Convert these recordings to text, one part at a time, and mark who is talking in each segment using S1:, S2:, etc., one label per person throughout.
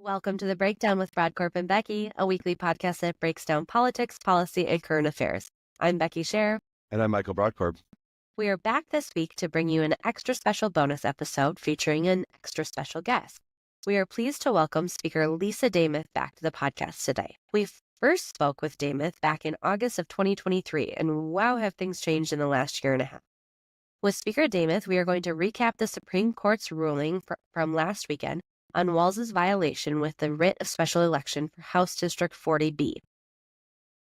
S1: Welcome to The Breakdown with Brodkorb and Becky, a weekly podcast that breaks down politics, policy, and current affairs. I'm Becky Scherr.
S2: And I'm Michael Brodkorb.
S1: We are back this week to bring you an extra special bonus episode featuring an extra special guest. We are pleased to welcome Speaker Lisa Demuth back to the podcast today. We first spoke with Demuth back in August of 2023, and wow, have things changed in the last year and a half. With Speaker Demuth, we are going to recap the Supreme Court's ruling from last weekend on Walz's violation with the writ of special election for House District 40B.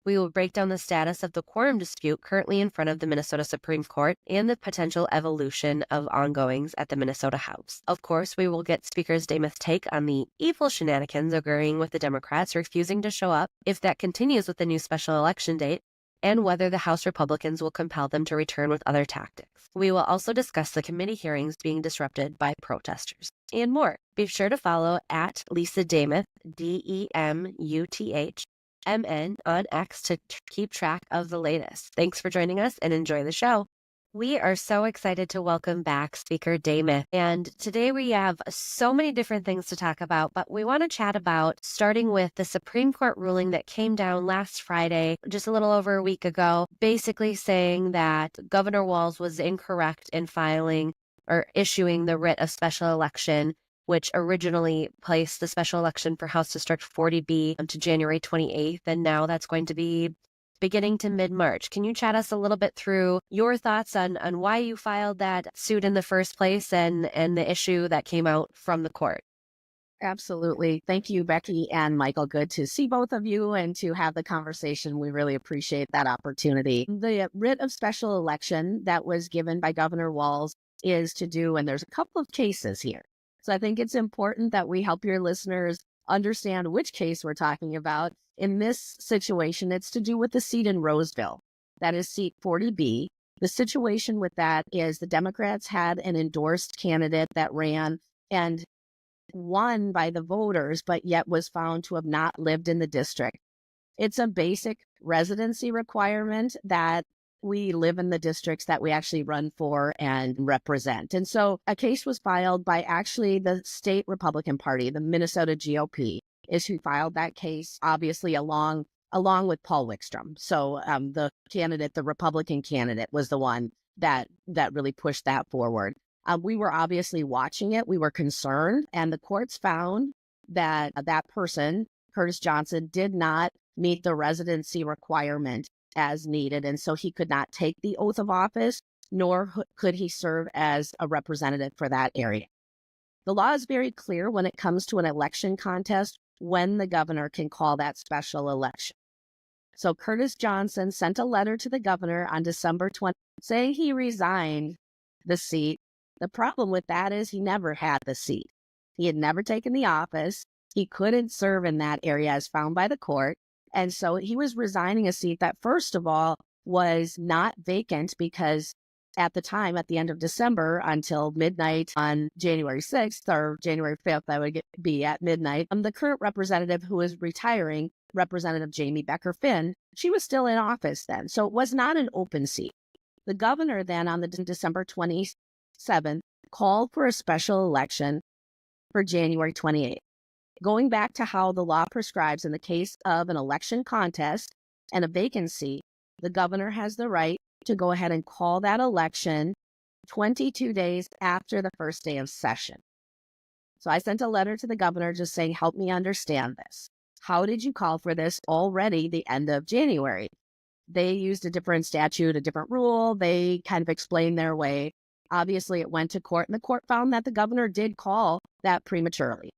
S1: We will break down the status of the quorum dispute currently in front of the Minnesota Supreme Court and the potential evolution of ongoings at the Minnesota House. Of course, we will get Speaker Demuth's take on the evil shenanigans occurring with the Democrats refusing to show up if that continues with the new special election date, and whether the House Republicans will compel them to return with other tactics. We will also discuss the committee hearings being disrupted by protesters and more. Be sure to follow at Lisa Demuth, DEMUTHMN on X to keep track of the latest. Thanks for joining us and enjoy the show. We are so excited to welcome back Speaker Demuth, and today we have so many different things to talk about, but we want to chat about starting with the Supreme Court ruling that came down last Friday, just a little over a week ago, basically saying that Governor Walz was incorrect in filing or issuing the writ of special election, which originally placed the special election for House District 40B to January 28th, and now that's going to be beginning to mid-March. Can you chat us a little bit through your thoughts on why you filed that suit in the first place and the issue that came out from the court?
S3: Absolutely. Thank you, Becky and Michael. Good to see both of you and to have the conversation. We really appreciate that opportunity. The writ of special election that was given by Governor Walz is to do, and there's a couple of cases here. So I think it's important that we help your listeners understand which case we're talking about. In this situation, it's to do with the seat in Roseville. That is seat 40B. The situation with that is the Democrats had an endorsed candidate that ran and won by the voters, but yet was found to have not lived in the district. It's a basic residency requirement that we live in the districts that we actually run for and represent. And so a case was filed by actually the state Republican Party, the Minnesota GOP, is who filed that case, obviously along with Paul Wickstrom. So the Republican candidate was the one that really pushed that forward. We were obviously watching it. We were concerned, and the courts found that that person, Curtis Johnson, did not meet the residency requirement as needed, and so he could not take the oath of office, nor could he serve as a representative for that area. The law is very clear when it comes to an election contest when the governor can call that special election. So Curtis Johnson sent a letter to the governor on December 20th saying he resigned the seat. The problem with that is he never had the seat. He had never taken the office. He couldn't serve in that area as found by the court. And so he was resigning a seat that, first of all, was not vacant because at the time, at the end of December until midnight on January 6th or January 5th, that would be at midnight, the current representative who is retiring, Representative Jamie Becker-Finn, she was still in office then. So it was not an open seat. The governor then on the December 27th called for a special election for January 28th. Going back to how the law prescribes in the case of an election contest and a vacancy, the governor has the right to go ahead and call that election 22 days after the first day of session. So I sent a letter to the governor just saying, help me understand this. How did you call for this already the end of January? They used a different statute, a different rule. They kind of explained their way. Obviously, it went to court, and the court found that the governor did call that prematurely.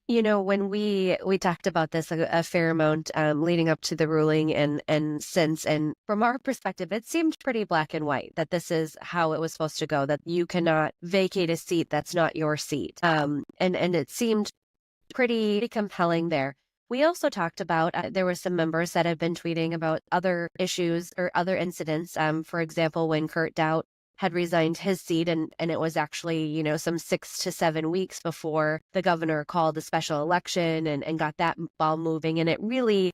S1: You know, when we talked about this a fair amount leading up to the ruling and since, and from our perspective, it seemed pretty black and white that this is how it was supposed to go, that you cannot vacate a seat that's not your seat. And it seemed pretty compelling there. We also talked about, there were some members that have been tweeting about other issues or other incidents. For example, when Kurt Doubt had resigned his seat, and it was actually, some 6 to 7 weeks before the governor called a special election and got that ball moving. And it really,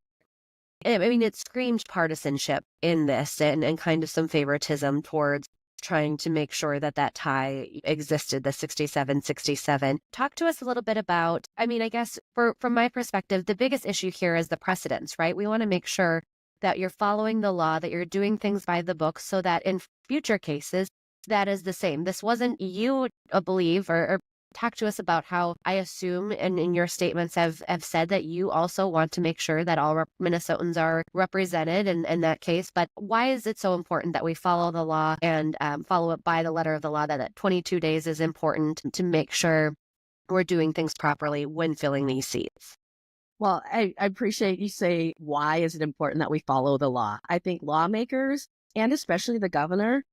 S1: it screamed partisanship in this and kind of some favoritism towards trying to make sure that that tie existed, the 67-67. Talk to us a little bit about, I mean, I guess from my perspective, the biggest issue here is the precedence, right? We want to make sure that you're following the law, that you're doing things by the book so that in future cases, that is the same. This wasn't you, believe, or talk to us about how I assume, and in your statements have said that you also want to make sure that all Minnesotans are represented in that case. But why is it so important that we follow the law and follow it by the letter of the law, that 22 days is important to make sure we're doing things properly when filling these seats?
S3: Well, I appreciate you say, why is it important that we follow the law? I think lawmakers, and especially the governor,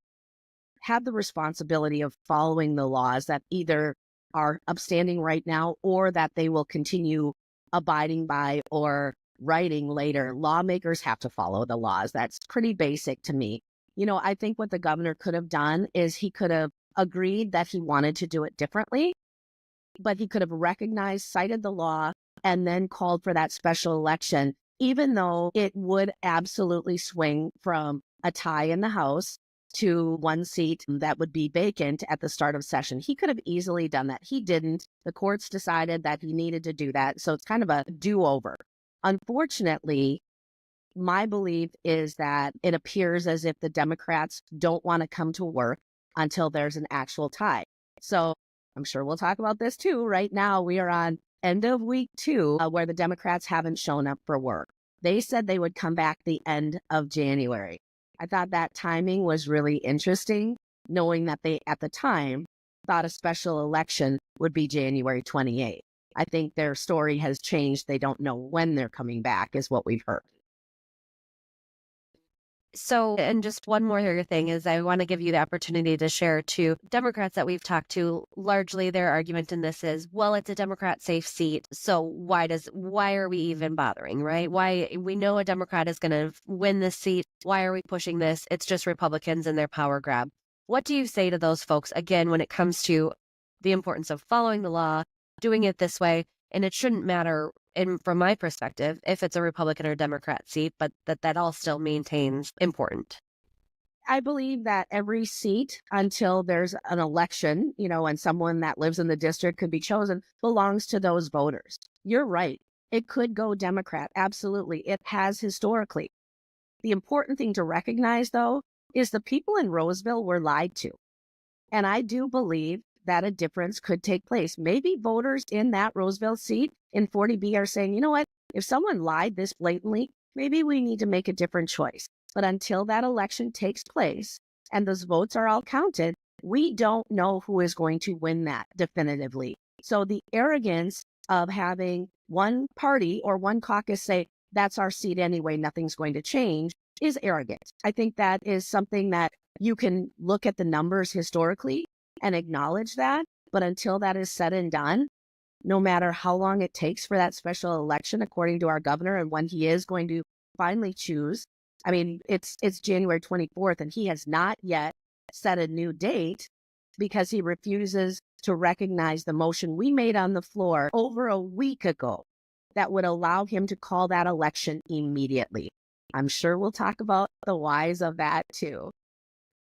S3: have the responsibility of following the laws that either are upstanding right now or that they will continue abiding by or writing later. Lawmakers have to follow the laws. That's pretty basic to me. I think what the governor could have done is he could have agreed that he wanted to do it differently, but he could have recognized, cited the law, and then called for that special election, even though it would absolutely swing from a tie in the House to one seat that would be vacant at the start of session. He could have easily done that. He didn't. The courts decided that he needed to do that. So it's kind of a do-over. Unfortunately, my belief is that it appears as if the Democrats don't want to come to work until there's an actual tie. So I'm sure we'll talk about this too. Right now, we are on end of week 2 where the Democrats haven't shown up for work. They said they would come back the end of January. I thought that timing was really interesting, knowing that they, at the time, thought a special election would be January 28th. I think their story has changed. They don't know when they're coming back, is what we've heard.
S1: So, and just one more thing is I want to give you the opportunity to share to Democrats that we've talked to. Largely their argument in this is, well, it's a Democrat safe seat. So why are we even bothering, right? Why, we know a Democrat is going to win this seat. Why are we pushing this? It's just Republicans and their power grab. What do you say to those folks, again, when it comes to the importance of following the law, doing it this way? And it shouldn't matter, and from my perspective, if it's a Republican or Democrat seat, but that all still maintains important.
S3: I believe that every seat, until there's an election, and someone that lives in the district could be chosen, belongs to those voters. You're right. It could go Democrat. Absolutely. It has historically. The important thing to recognize, though, is the people in Roseville were lied to. And I do believe that a difference could take place. Maybe voters in that Roseville seat in 40B are saying, you know what, if someone lied this blatantly, maybe we need to make a different choice. But until that election takes place and those votes are all counted, we don't know who is going to win that definitively. So the arrogance of having one party or one caucus say, that's our seat anyway, nothing's going to change, is arrogant. I think that is something that you can look at the numbers historically and acknowledge that. But until that is said and done, no matter how long it takes for that special election, according to our governor, and when he is going to finally choose, I mean, it's January 24th, and he has not yet set a new date because he refuses to recognize the motion we made on the floor over a week ago that would allow him to call that election immediately. I'm sure we'll talk about the whys of that too.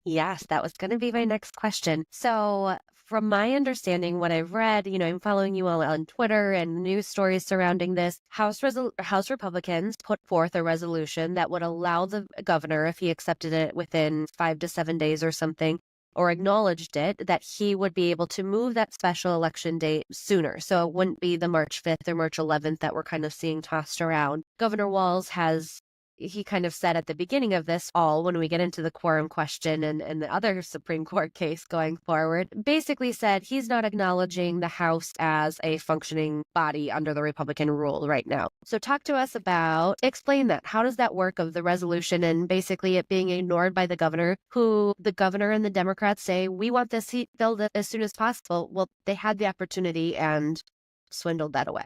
S1: Yes, that was going to be my next question. So, from my understanding, what I've read, I'm following you all on Twitter and news stories surrounding this. House Republicans put forth a resolution that would allow the governor, if he accepted it within 5 to 7 days or something, or acknowledged it, that he would be able to move that special election date sooner. So it wouldn't be the March 5th or March 11th that we're kind of seeing tossed around. Governor Walz he kind of said at the beginning of this all, when we get into the quorum question and the other Supreme Court case going forward, basically said he's not acknowledging the House as a functioning body under the Republican rule right now. So explain that. How does that work of the resolution and basically it being ignored by the governor, who the governor and the Democrats say, we want this seat filled as soon as possible. Well, they had the opportunity and swindled that away.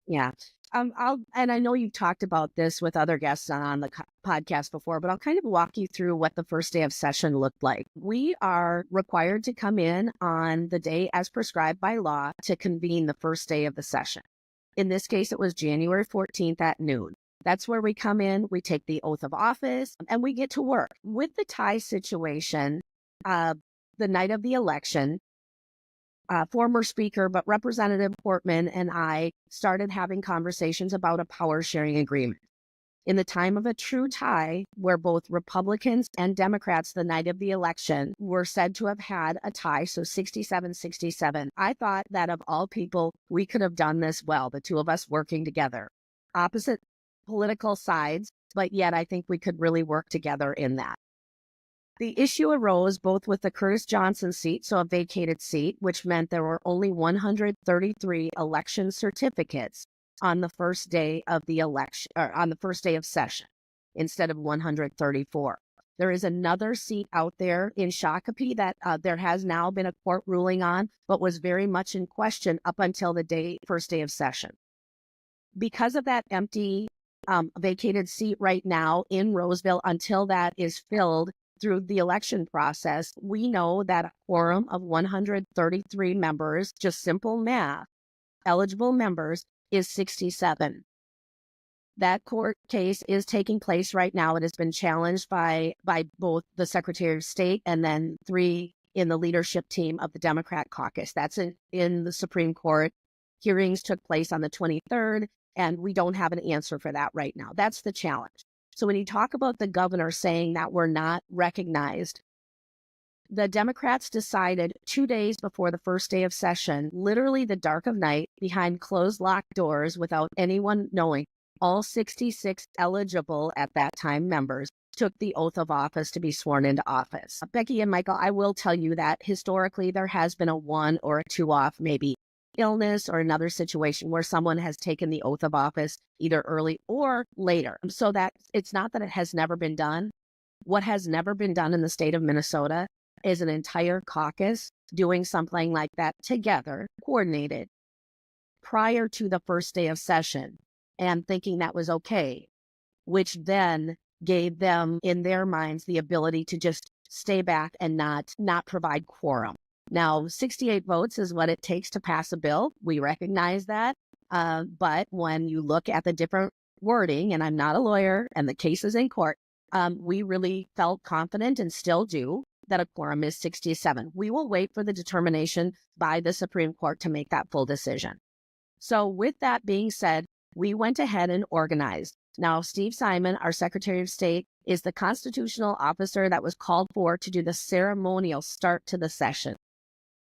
S3: Yeah. And I know you've talked about this with other guests on the podcast before, but I'll kind of walk you through what the first day of session looked like. We are required to come in on the day as prescribed by law to convene the first day of the session. In this case, it was January 14th at noon. That's where we come in, we take the oath of office, and we get to work. With the tie situation, the night of the election, former Speaker, but Representative Portman and I started having conversations about a power sharing agreement. In the time of a true tie, where both Republicans and Democrats the night of the election were said to have had a tie, so 67-67, I thought that of all people, we could have done this well, the two of us working together. Opposite political sides, but yet I think we could really work together in that. The issue arose both with the Curtis Johnson seat, so a vacated seat, which meant there were only 133 election certificates on the first day of the election, or on the first day of session, instead of 134. There is another seat out there in Shakopee that there has now been a court ruling on, but was very much in question up until the first day of session. Because of that empty vacated seat right now in Roseville, until that is filled through the election process, we know that a quorum of 133 members, just simple math, eligible members, is 67. That court case is taking place right now. It has been challenged by both the Secretary of State and then 3 in the leadership team of the Democrat caucus. That's in the Supreme Court. Hearings took place on the 23rd, and we don't have an answer for that right now. That's the challenge. So when you talk about the governor saying that we're not recognized, the Democrats decided 2 days before the first day of session, literally the dark of night, behind closed locked doors without anyone knowing, all 66 eligible at that time members took the oath of office to be sworn into office. Becky and Michael, I will tell you that historically there has been a 1 or a 2 off, maybe illness or another situation where someone has taken the oath of office either early or later. So that it's not that it has never been done. What has never been done in the state of Minnesota is an entire caucus doing something like that together, coordinated, prior to the first day of session and thinking that was okay, which then gave them, in their minds, the ability to just stay back and not provide quorum. Now, 68 votes is what it takes to pass a bill. We recognize that. But when you look at the different wording, and I'm not a lawyer and the case is in court, we really felt confident and still do that a quorum is 67. We will wait for the determination by the Supreme Court to make that full decision. So with that being said, we went ahead and organized. Now, Steve Simon, our Secretary of State, is the constitutional officer that was called for to do the ceremonial start to the session.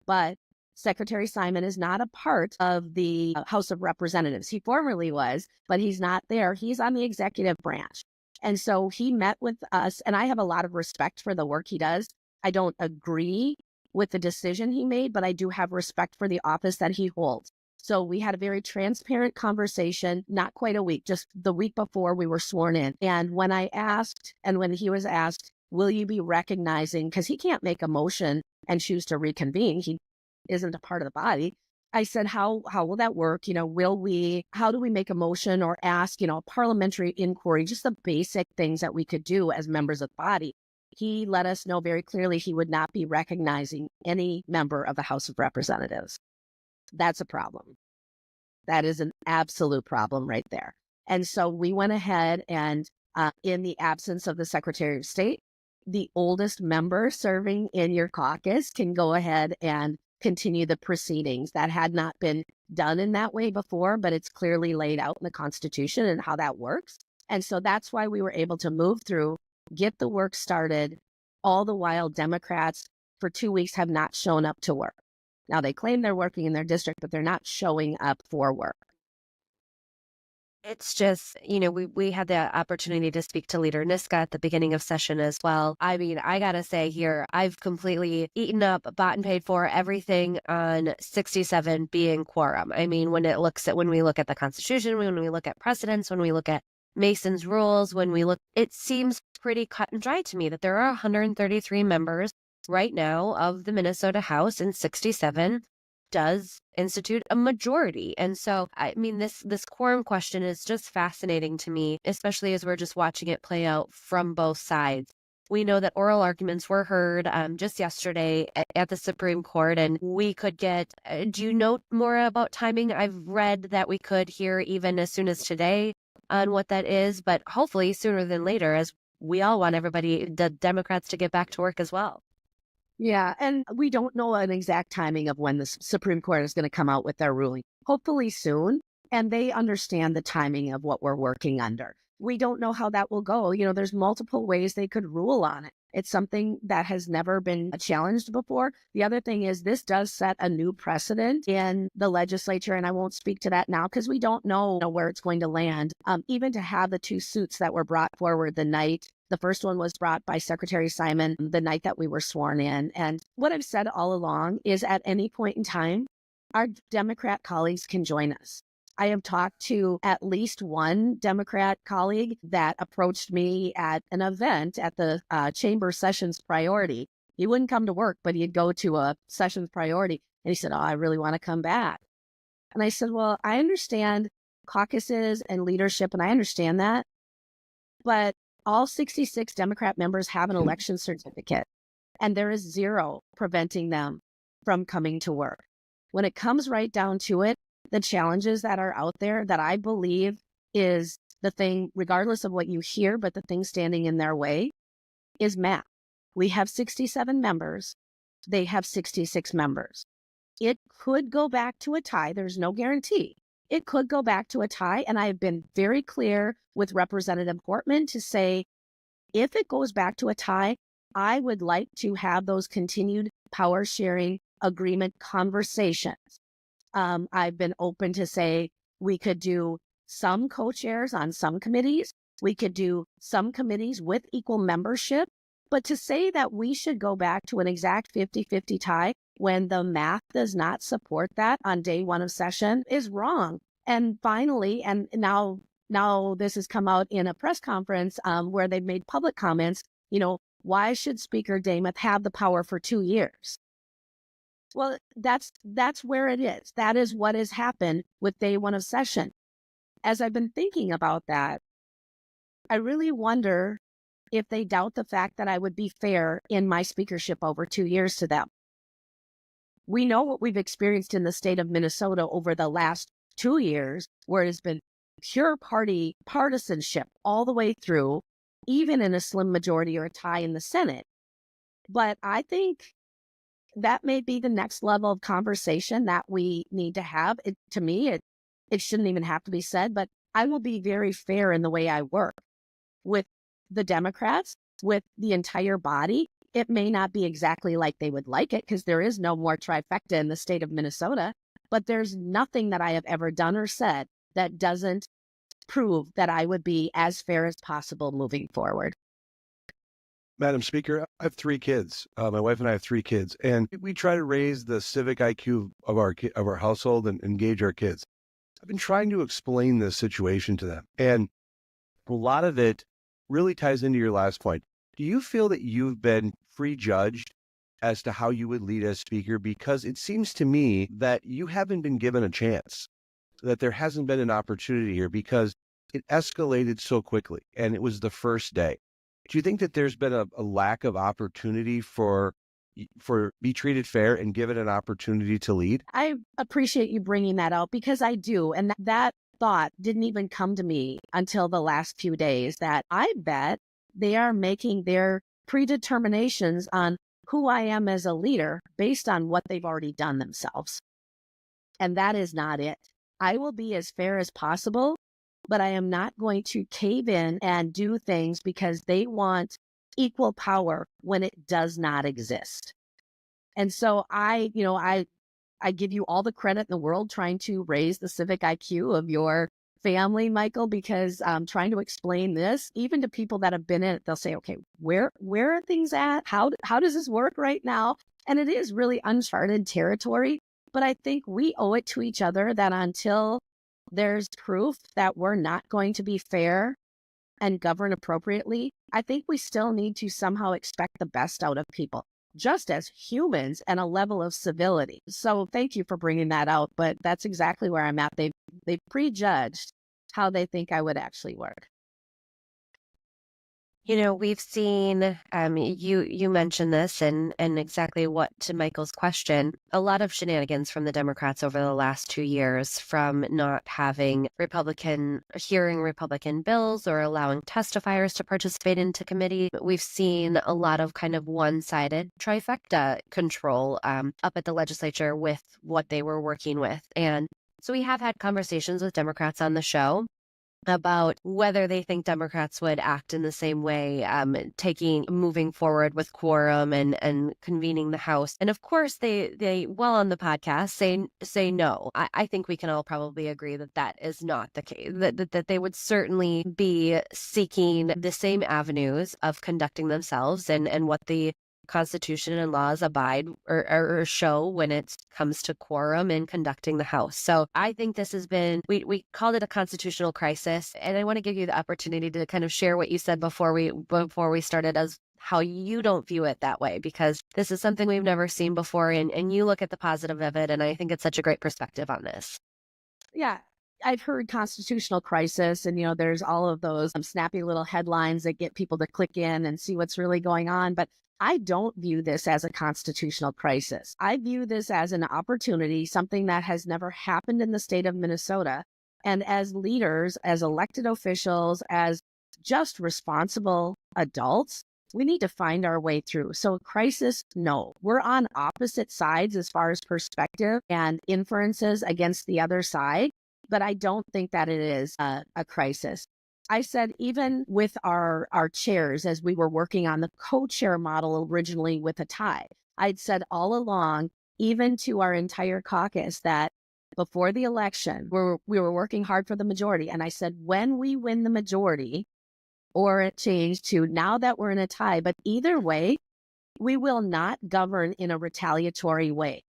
S3: But Secretary Simon is not a part of the House of Representatives. He formerly was, but he's not there. He's on the executive branch. And so he met with us, and I have a lot of respect for the work he does. I don't agree with the decision he made, but I do have respect for the office that he holds. So we had a very transparent conversation, not quite a week, just the week before we were sworn in. And when I asked, and when he was asked, will you be recognizing, because he can't make a motion and choose to reconvene, he isn't a part of the body. I said, how will that work? How do we make a motion or ask, a parliamentary inquiry, just the basic things that we could do as members of the body. He let us know very clearly he would not be recognizing any member of the House of Representatives. That's a problem. That is an absolute problem right there. And so we went ahead and in the absence of the Secretary of State, the oldest member serving in your caucus can go ahead and continue the proceedings. That had not been done in that way before, but it's clearly laid out in the Constitution and how that works. And so that's why we were able to move through, get the work started, all the while Democrats for 2 weeks have not shown up to work. Now, they claim they're working in their district, but they're not showing up for work.
S1: It's just, we had the opportunity to speak to Leader Niska at the beginning of session as well. I mean, I got to say here, I've completely eaten up, bought and paid for everything on 67 being quorum. I mean, when we look at the Constitution, when we look at precedents, when we look at Mason's rules, it seems pretty cut and dry to me that there are 133 members right now of the Minnesota House, and 67 does institute a majority. And so, I mean, this quorum question is just fascinating to me, especially as we're just watching it play out from both sides. We know that oral arguments were heard just yesterday at the Supreme Court, and we could get, do you know more about timing? I've read that we could hear even as soon as today on what that is, but hopefully sooner than later, as we all want the Democrats to get back to work as well.
S3: Yeah, and we don't know an exact timing of when the Supreme Court is going to come out with their ruling. Hopefully soon, and they understand the timing of what we're working under. We don't know how that will go. There's multiple ways they could rule on it. It's something that has never been challenged before. The other thing is this does set a new precedent in the legislature, and I won't speak to that now because we don't know where it's going to land. Even to have the two suits that were brought forward the first one was brought by Secretary Simon the night that we were sworn in. And what I've said all along is at any point in time, our Democrat colleagues can join us. I have talked to at least one Democrat colleague that approached me at an event at the Chamber Sessions Priority. He wouldn't come to work, but he'd go to a Sessions Priority. And he said, "Oh, I really want to come back." And I said, "Well, I understand caucuses and leadership, and I understand that. But all 66 Democrat members have an election certificate, and there is zero preventing them from coming to work. When it comes right down to it, the challenges that are out there that I believe is the thing, regardless of what you hear, but the thing standing in their way is math. We have 67 members. They have 66 members. It could go back to a tie. There's no guarantee. It could go back to a tie. And I have been very clear with Representative Portman to say, if it goes back to a tie, I would like to have those continued power sharing agreement conversations. I've been open to say we could do some co-chairs on some committees. We could do some committees with equal membership. But to say that we should go back to an exact 50-50 tie when the math does not support that on day one of session is wrong. And finally, and now this has come out in a press conference where they've made public comments, why should Speaker Demuth have the power for 2 years? Well, that's where it is. That is what has happened with day one of session. As I've been thinking about that, I really wonder if they doubt the fact that I would be fair in my speakership over 2 years to them. We know what we've experienced in the state of Minnesota over the last 2 years, where it has been pure party partisanship all the way through, even in a slim majority or a tie in the Senate. But I think that may be the next level of conversation that we need to have. To me, it shouldn't even have to be said, but I will be very fair in the way I work with the Democrats, with the entire body. It may not be exactly like they would like it because there is no more trifecta in the state of Minnesota, but there's nothing that I have ever done or said that doesn't prove that I would be as fair as possible moving forward.
S2: Madam Speaker, I have 3 kids. My wife and I have 3 kids, and we try to raise the civic IQ of our household and engage our kids. I've been trying to explain this situation to them, and a lot of it really ties into your last point. Do you feel that you've been prejudged as to how you would lead as Speaker? Because it seems to me that you haven't been given a chance, that there hasn't been an opportunity here because it escalated so quickly, and it was the first day. Do you think that there's been a lack of opportunity for be treated fair and given an opportunity to lead?
S3: I appreciate you bringing that out because I do. And that thought didn't even come to me until the last few days, that I bet they are making their predeterminations on who I am as a leader based on what they've already done themselves. And that is not it. I will be as fair as possible, but I am not going to cave in and do things because they want equal power when it does not exist. And so I give you all the credit in the world trying to raise the civic IQ of your family, Michael, because trying to explain this, even to people that have been in it, they'll say, okay, where are things at? How does this work right now? And it is really uncharted territory. But I think we owe it to each other that until there's proof that we're not going to be fair and govern appropriately, I think we still need to somehow expect the best out of people, just as humans, and a level of civility. So thank you for bringing that out, but that's exactly where I'm at. They've prejudged how they think I would actually work.
S1: We've seen, you mentioned this and exactly what to Michael's question, a lot of shenanigans from the Democrats over the last 2 years, from not having hearing Republican bills or allowing testifiers to participate into committee. We've seen a lot of kind of one-sided trifecta control up at the legislature with what they were working with. And so we have had conversations with Democrats on the show about whether they think Democrats would act in the same way, moving forward with quorum and convening the House. And of course, they well on the podcast say no. I think we can all probably agree that that is not the case. That they would certainly be seeking the same avenues of conducting themselves and what the Constitution and laws abide or show when it comes to quorum and conducting the House. So I think this has been, we called it a constitutional crisis. And I want to give you the opportunity to kind of share what you said before we started, as how you don't view it that way, because this is something we've never seen before. And you look at the positive of it. And I think it's such a great perspective on this.
S3: Yeah. I've heard constitutional crisis, and there's all of those snappy little headlines that get people to click in and see what's really going on. But I don't view this as a constitutional crisis. I view this as an opportunity, something that has never happened in the state of Minnesota. And as leaders, as elected officials, as just responsible adults, we need to find our way through. So crisis, no. We're on opposite sides as far as perspective and inferences against the other side, but I don't think that it is a crisis. I said, even with our chairs, as we were working on the co-chair model originally with a tie, I'd said all along, even to our entire caucus, that before the election, we were working hard for the majority. And I said, when we win the majority, or it changed to now that we're in a tie, but either way, we will not govern in a retaliatory way.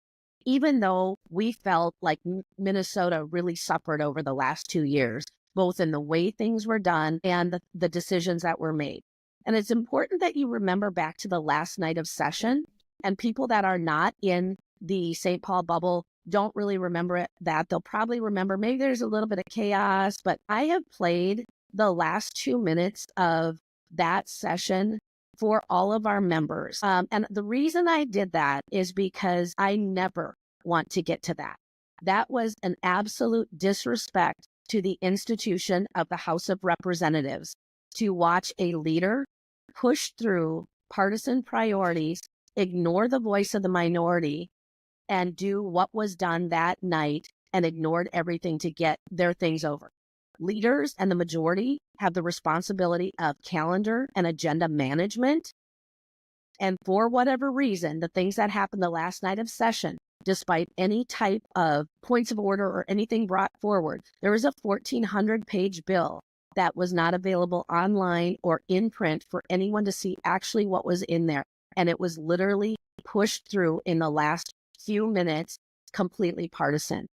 S3: Even though we felt like Minnesota really suffered over the last 2 years, both in the way things were done and the decisions that were made. And it's important that you remember back to the last night of session, and people that are not in the St. Paul bubble don't really remember that. They'll probably remember maybe there's a little bit of chaos, but I have played the last 2 minutes of that session for all of our members. And the reason I did that is because I never want to get to that. That was an absolute disrespect to the institution of the House of Representatives to watch a leader push through partisan priorities, ignore the voice of the minority, and do what was done that night and ignored everything to get their things over. Leaders and the majority have the responsibility of calendar and agenda management. And for whatever reason, the things that happened the last night of session, despite any type of points of order or anything brought forward, there was a 1,400-page bill that was not available online or in print for anyone to see actually what was in there. And it was literally pushed through in the last few minutes, completely partisan.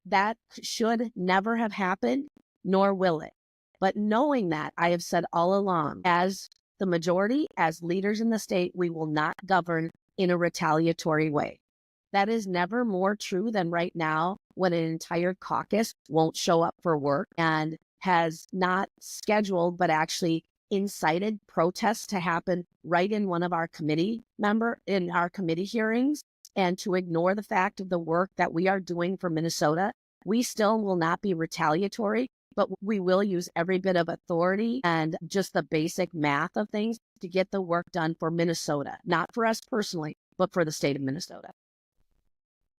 S3: That should never have happened, nor will it. But knowing that, I have said all along, as the majority, as leaders in the state, we will not govern in a retaliatory way. That is never more true than right now, when an entire caucus won't show up for work and has not scheduled, but actually incited protests to happen right in one of our committee hearings, and to ignore the fact of the work that we are doing for Minnesota. We still will not be retaliatory, but we will use every bit of authority and just the basic math of things to get the work done for Minnesota, not for us personally, but for the state of Minnesota.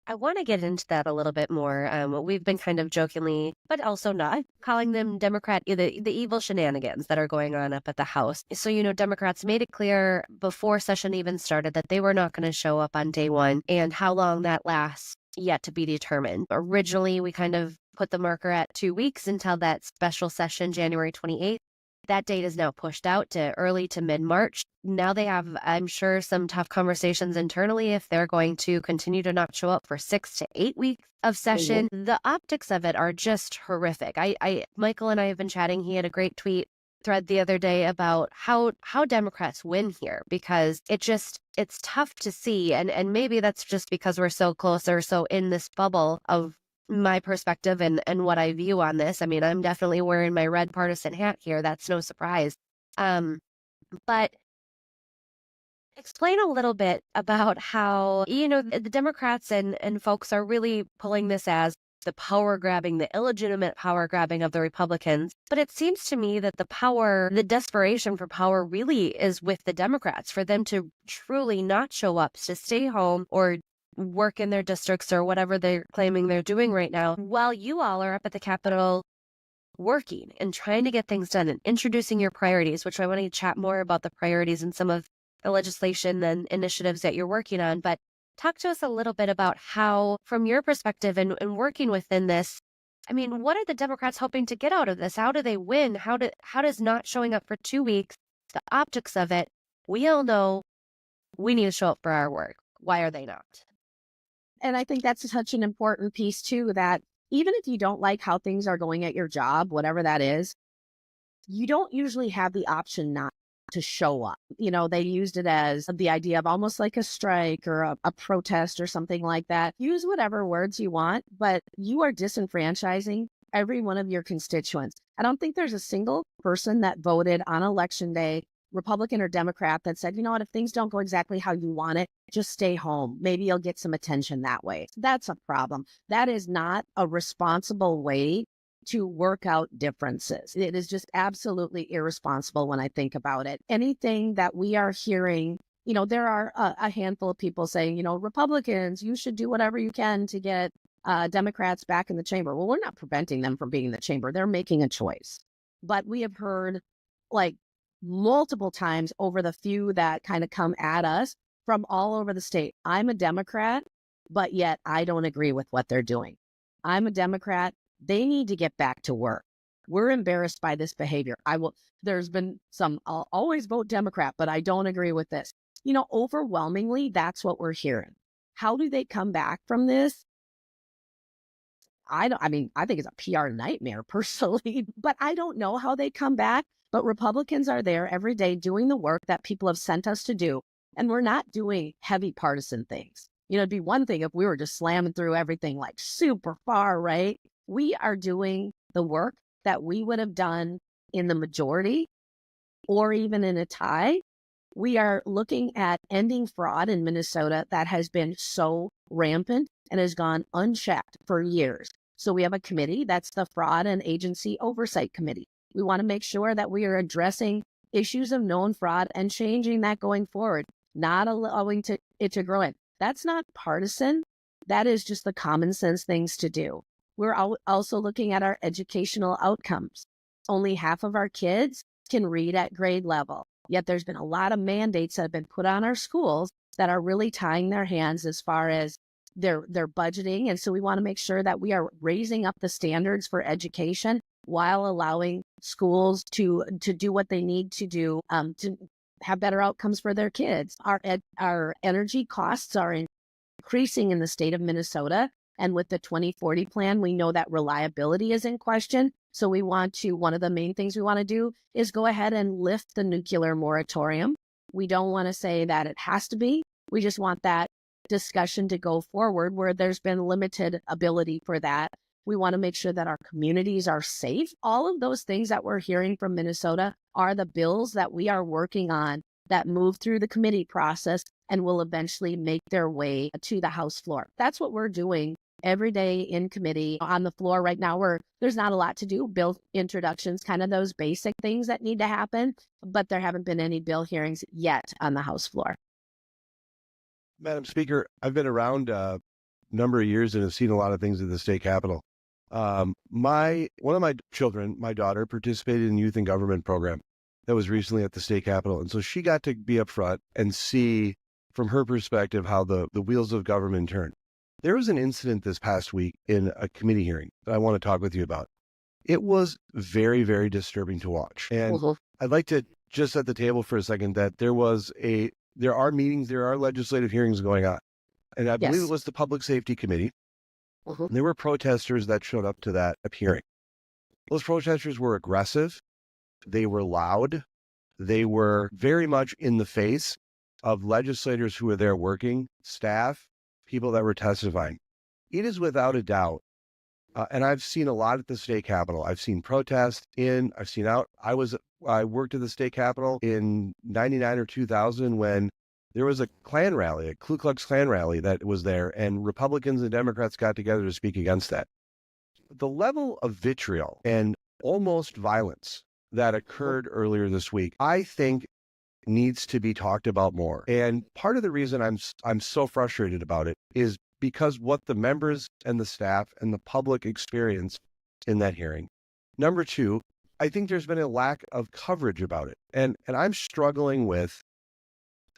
S1: I want to get into that a little bit more. We've been kind of jokingly, but also not, calling them the evil shenanigans that are going on up at the House. So, Democrats made it clear before session even started that they were not going to show up on day one, and how long that lasts yet to be determined. Originally, we kind of put the marker at 2 weeks until that special session, January 28th. That date is now pushed out to early to mid-March. Now they have, I'm sure, some tough conversations internally if they're going to continue to not show up for 6 to 8 weeks of session. Mm-hmm. The optics of it are just horrific. Michael and I have been chatting. He had a great tweet thread the other day about how Democrats win here, because it's tough to see. And maybe that's just because we're so close or so in this bubble of my perspective and what I view on this. I mean, I'm definitely wearing my red partisan hat here. That's no surprise. But explain a little bit about how, the Democrats and folks are really pulling this as the power grabbing, the illegitimate power grabbing of the Republicans. But it seems to me that the desperation for power really is with the Democrats, for them to truly not show up, to stay home or work in their districts or whatever they're claiming they're doing right now, while you all are up at the Capitol working and trying to get things done and introducing your priorities, which I want to chat more about the priorities and some of the legislation and initiatives that you're working on. But talk to us a little bit about how, from your perspective and working within this, I mean, what are the Democrats hoping to get out of this? How do they win? How does not showing up for 2 weeks, the optics of it, we all know we need to show up for our work. Why are they not?
S3: And I think that's such an important piece too, that even if you don't like how things are going at your job, whatever that is, you don't usually have the option not to show up. They used it as the idea of almost like a strike or a protest or something like that. Use whatever words you want, but you are disenfranchising every one of your constituents. I don't think there's a single person that voted on election day, Republican or Democrat, that said, you know what, if things don't go exactly how you want it, just stay home. Maybe you'll get some attention that way. That's a problem. That is not a responsible way to work out differences. It is just absolutely irresponsible when I think about it. Anything that we are hearing, there are a handful of people saying, Republicans, you should do whatever you can to get Democrats back in the chamber. Well, we're not preventing them from being in the chamber. They're making a choice. But we have heard like multiple times over the few that kind of come at us from all over the state. I'm a Democrat, but yet I don't agree with what they're doing. I'm a Democrat. They need to get back to work. We're embarrassed by this behavior. There's been some, I'll always vote Democrat, but I don't agree with this. Overwhelmingly, that's what we're hearing. How do they come back from this? I think it's a PR nightmare personally, but I don't know how they come back. But Republicans are there every day doing the work that people have sent us to do. And we're not doing heavy partisan things. It'd be one thing if we were just slamming through everything like super far, right? We are doing the work that we would have done in the majority or even in a tie. We are looking at ending fraud in Minnesota that has been so rampant and has gone unchecked for years. So we have a committee, that's the Fraud and Agency Oversight Committee. We want to make sure that we are addressing issues of known fraud and changing that going forward, not allowing it to grow in. That's not partisan. That is just the common sense things to do. We're also looking at our educational outcomes. Only half of our kids can read at grade level. Yet there's been a lot of mandates that have been put on our schools that are really tying their hands as far as their budgeting. And so we want to make sure that we are raising up the standards for education while allowing schools to do what they need to do to have better outcomes for their kids. Our energy costs are increasing in the state of Minnesota. And with the 2040 plan, we know that reliability is in question. So one of the main things we want to do is go ahead and lift the nuclear moratorium. We don't want to say that it has to be. We just want that discussion to go forward where there's been limited ability for that. We want to make sure that our communities are safe. All of those things that we're hearing from Minnesota are the bills that we are working on that move through the committee process and will eventually make their way to the House floor. That's what we're doing every day in committee. On the floor right now, there's not a lot to do. Bill introductions, kind of those basic things that need to happen, but there haven't been any bill hearings yet on the House floor.
S2: Madam Speaker, I've been around a number of years and have seen a lot of things at the state capitol. One of my children, my daughter, participated in the youth and government program that was recently at the state capitol. And so she got to be up front and see from her perspective how the wheels of government turn. There was an incident this past week in a committee hearing that I want to talk with you about. It was very, very disturbing to watch. And I'd like to just set the table for a second that there are meetings, there are legislative hearings going on. And I believe it was the Public Safety Committee. There were protesters that showed up to that hearing. Those protesters were aggressive. They were loud. They were very much in the face of legislators who were there working, staff, people that were testifying. It is without a doubt And I've seen a lot at the state capitol. I've seen protests I've seen out. I worked at the state capitol in 99 or 2000 when there was a Klan rally, a Ku Klux Klan rally that was there, and Republicans and Democrats got together to speak against that. The level of vitriol and almost violence that occurred earlier this week, I think needs to be talked about more. And part of the reason I'm so frustrated about it is because what the members and the staff and the public experienced in that hearing. Number two, I think there's been a lack of coverage about it. And I'm struggling with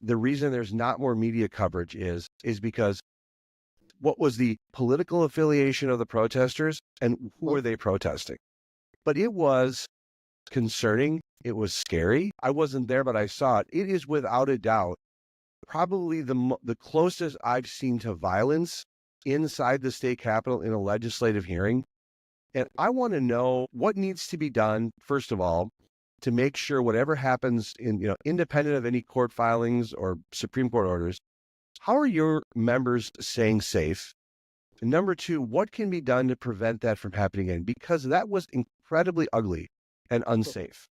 S2: the reason there's not more media coverage is because what was the political affiliation of the protesters and who were they protesting? But it was concerning. It was scary. I wasn't there, but I saw it. It is without a doubt probably the closest I've seen to violence inside the state capitol in a legislative hearing. And I want to know what needs to be done, first of all, to make sure whatever happens independent of any court filings or Supreme Court orders, how are your members staying safe? And number two, what can be done to prevent that from happening again? Because that was incredibly ugly and unsafe.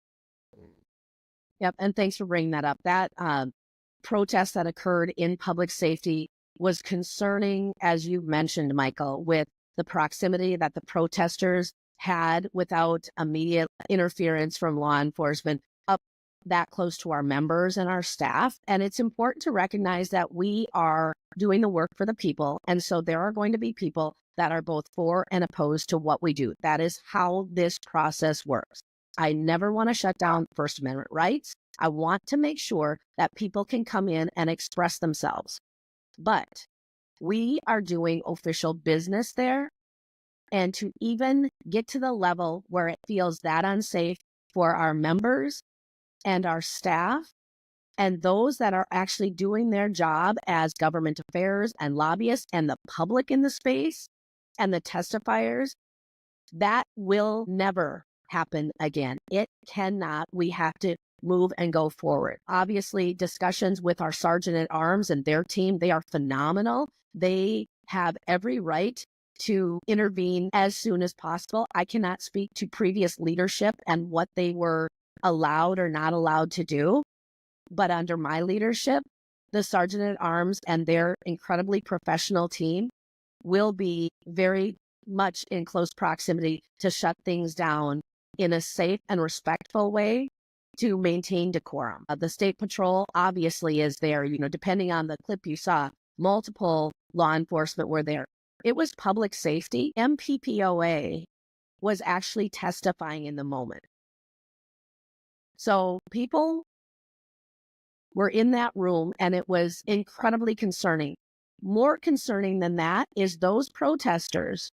S3: Yep. And thanks for bringing that up. That protest that occurred in public safety was concerning, as you mentioned, Michael, with the proximity that the protesters had without immediate interference from law enforcement up that close to our members and our staff. And it's important to recognize that we are doing the work for the people. And so there are going to be people that are both for and opposed to what we do. That is how this process works. I never want to shut down First Amendment rights. I want to make sure that people can come in and express themselves. But we are doing official business there. And to even get to the level where it feels that unsafe for our members and our staff and those that are actually doing their job as government affairs and lobbyists and the public in the space and the testifiers, that will never happen again. It cannot. We have to move and go forward. Obviously, discussions with our sergeant at arms and their team, they are phenomenal. They have every right to intervene as soon as possible. I cannot speak to previous leadership and what they were allowed or not allowed to do. But under my leadership, the sergeant at arms and their incredibly professional team will be very much in close proximity to shut things down in a safe and respectful way to maintain decorum. The state patrol obviously is there, depending on the clip you saw, multiple law enforcement were there. It was public safety. MPPOA was actually testifying in the moment. So people were in that room and it was incredibly concerning. More concerning than that is those protesters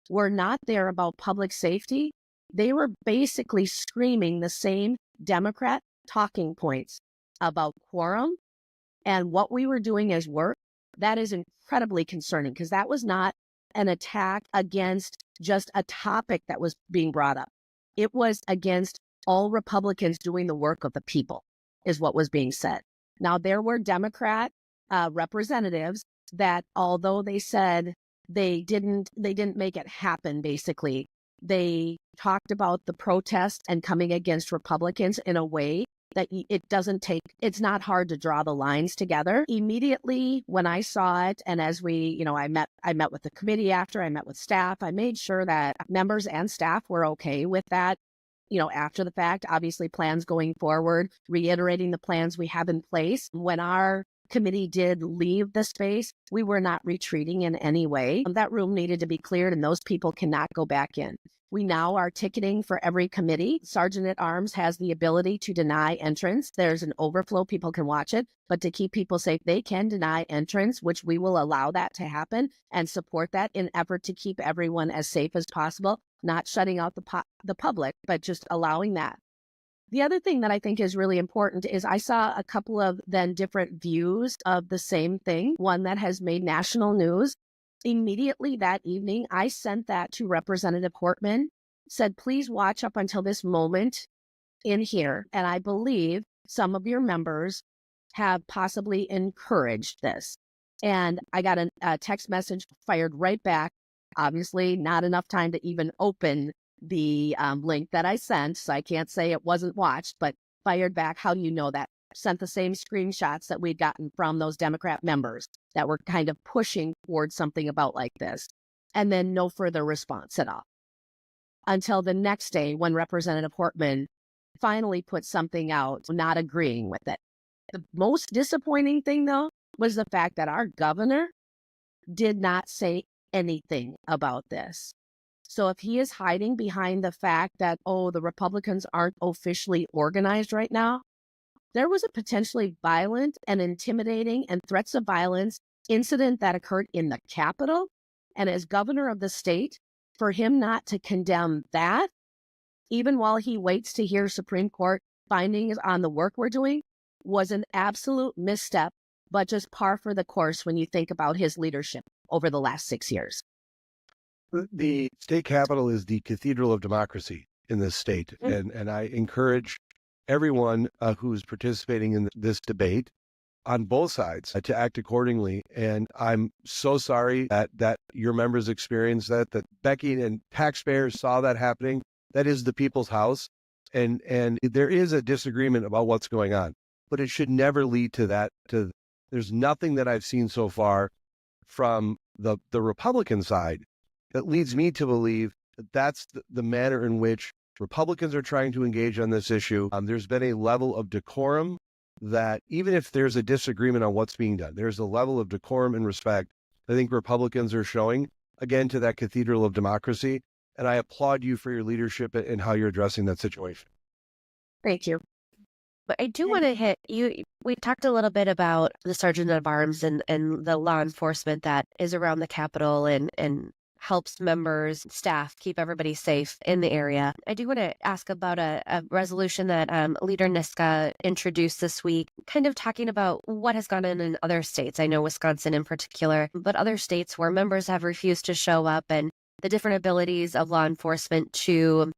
S3: were not there about public safety. They were basically screaming the same Democrat talking points about quorum and what we were doing as work. That is incredibly concerning because that was not an attack against just a topic that was being brought up. It was against all Republicans doing the work of the people, is what was being said. Now, there were Democrat representatives that, although they said they didn't make it happen, basically, they talked about the protest and coming against Republicans in a way that it's not hard to draw the lines together. Immediately when I saw it, and as I met with the committee after, I met with staff, I made sure that members and staff were okay with that. After the fact, obviously plans going forward, reiterating the plans we have in place. When our committee did leave the space, we were not retreating in any way. That room needed to be cleared and those people cannot go back in. We now are ticketing for every committee. Sergeant at Arms has the ability to deny entrance. There's an overflow, people can watch it, but to keep people safe, they can deny entrance, which we will allow that to happen and support that in effort to keep everyone as safe as possible, not shutting out the public, but just allowing that. The other thing that I think is really important is I saw a couple of then different views of the same thing, one that has made national news. Immediately that evening, I sent that to Representative Hortman, said, please watch up until this moment in here. And I believe some of your members have possibly encouraged this. And I got a text message fired right back Obviously, not enough time to even open the link that I sent, so I can't say it wasn't watched, but fired back. How do you know that? Sent the same screenshots that we'd gotten from those Democrat members that were kind of pushing towards something about like this. And then no further response at all. Until the next day when Representative Hortman finally put something out, not agreeing with it. The most disappointing thing, though, was the fact that our governor did not say anything about this. So if he is hiding behind the fact that, oh, the Republicans aren't officially organized right now, there was a potentially violent and intimidating and threats of violence incident that occurred in the Capitol. And as governor of the state, for him not to condemn that, even while he waits to hear Supreme Court findings on the work we're doing, was an absolute misstep, but just par for the course when you think about his leadership over the last 6 years.
S2: The state capitol is the cathedral of democracy in this state. And I encourage everyone who's participating in this debate on both sides to act accordingly. And I'm so sorry that your members experienced that Becky and taxpayers saw that happening. That is the people's house. And there is a disagreement about what's going on, but it should never lead to that. There's nothing that I've seen so far from the Republican side that leads me to believe that that's the manner in which Republicans are trying to engage on this issue. There's been a level of decorum that even if there's a disagreement on what's being done, there's a level of decorum and respect I think Republicans are showing, again, to that cathedral of democracy. And I applaud you for your leadership and how you're addressing that situation.
S3: Thank you.
S1: But I do want to hit you. We talked a little bit about the sergeant of arms and the law enforcement that is around the Capitol and helps members, staff, keep everybody safe in the area. I do want to ask about a resolution that Leader Niska introduced this week, kind of talking about what has gone on in other states. I know Wisconsin in particular, but other states where members have refused to show up and the different abilities of law enforcement to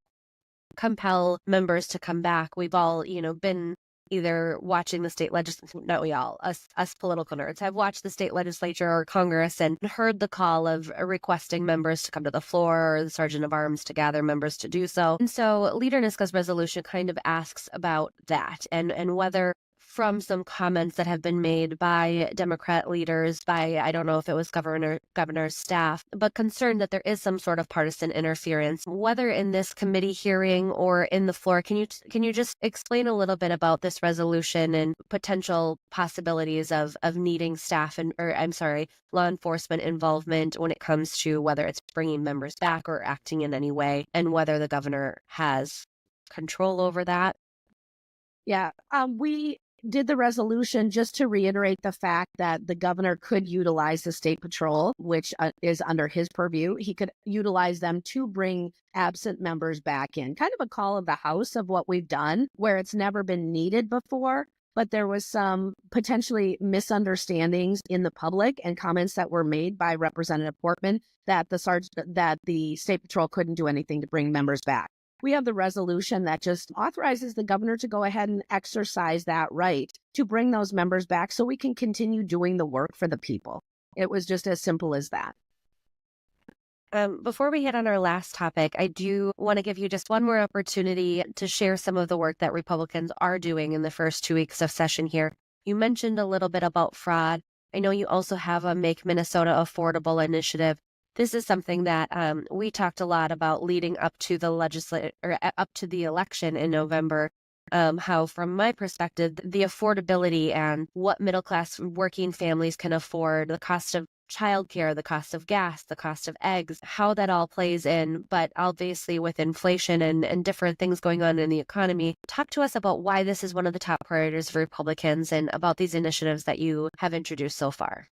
S1: compel members to come back. We've all, been either watching the state legislature, not we all, us political nerds, have watched the state legislature or Congress and heard the call of requesting members to come to the floor or the sergeant of arms to gather members to do so. And so Leader Niska's resolution kind of asks about that and whether from some comments that have been made by Democrat leaders, by, I don't know if it was governor's staff, but concerned that there is some sort of partisan interference, whether in this committee hearing or in the floor. Can you just explain a little bit about this resolution and potential possibilities of needing law enforcement involvement when it comes to whether it's bringing members back or acting in any way, and whether the governor has control over that?
S3: Yeah, we did the resolution just to reiterate the fact that the governor could utilize the state patrol, which is under his purview. He could utilize them to bring absent members back in, kind of a call of the house of what we've done where it's never been needed before. But there was some potentially misunderstandings in the public and comments that were made by Representative Portman that the state patrol couldn't do anything to bring members back. We have the resolution that just authorizes the governor to go ahead and exercise that right to bring those members back so we can continue doing the work for the people. It was just as simple as that.
S1: Before we hit on our last topic, I do want to give you just one more opportunity to share some of the work that Republicans are doing in the first 2 weeks of session here. You mentioned a little bit about fraud. I know you also have a Make Minnesota Affordable initiative. This is something that we talked a lot about leading up to the election in November. How, from my perspective, the affordability and what middle-class working families can afford, the cost of childcare, the cost of gas, the cost of eggs, how that all plays in. But obviously, with inflation and different things going on in the economy, talk to us about why this is one of the top priorities for Republicans and about these initiatives that you have introduced so far.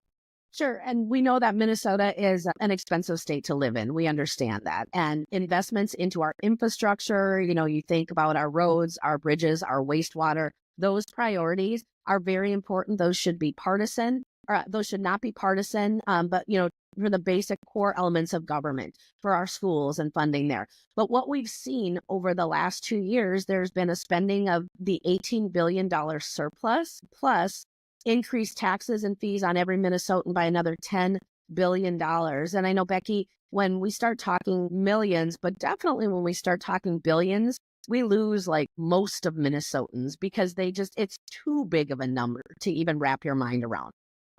S3: Sure. And we know that Minnesota is an expensive state to live in. We understand that. And investments into our infrastructure, you think about our roads, our bridges, our wastewater, those priorities are very important. Those should be partisan, or those should not be partisan, but, for the basic core elements of government, for our schools and funding there. But what we've seen over the last 2 years, there's been a spending of the $18 billion surplus plus increased taxes and fees on every Minnesotan by another $10 billion. And I know, Becky, when we start talking millions, but definitely when we start talking billions, we lose like most of Minnesotans because it's too big of a number to even wrap your mind around.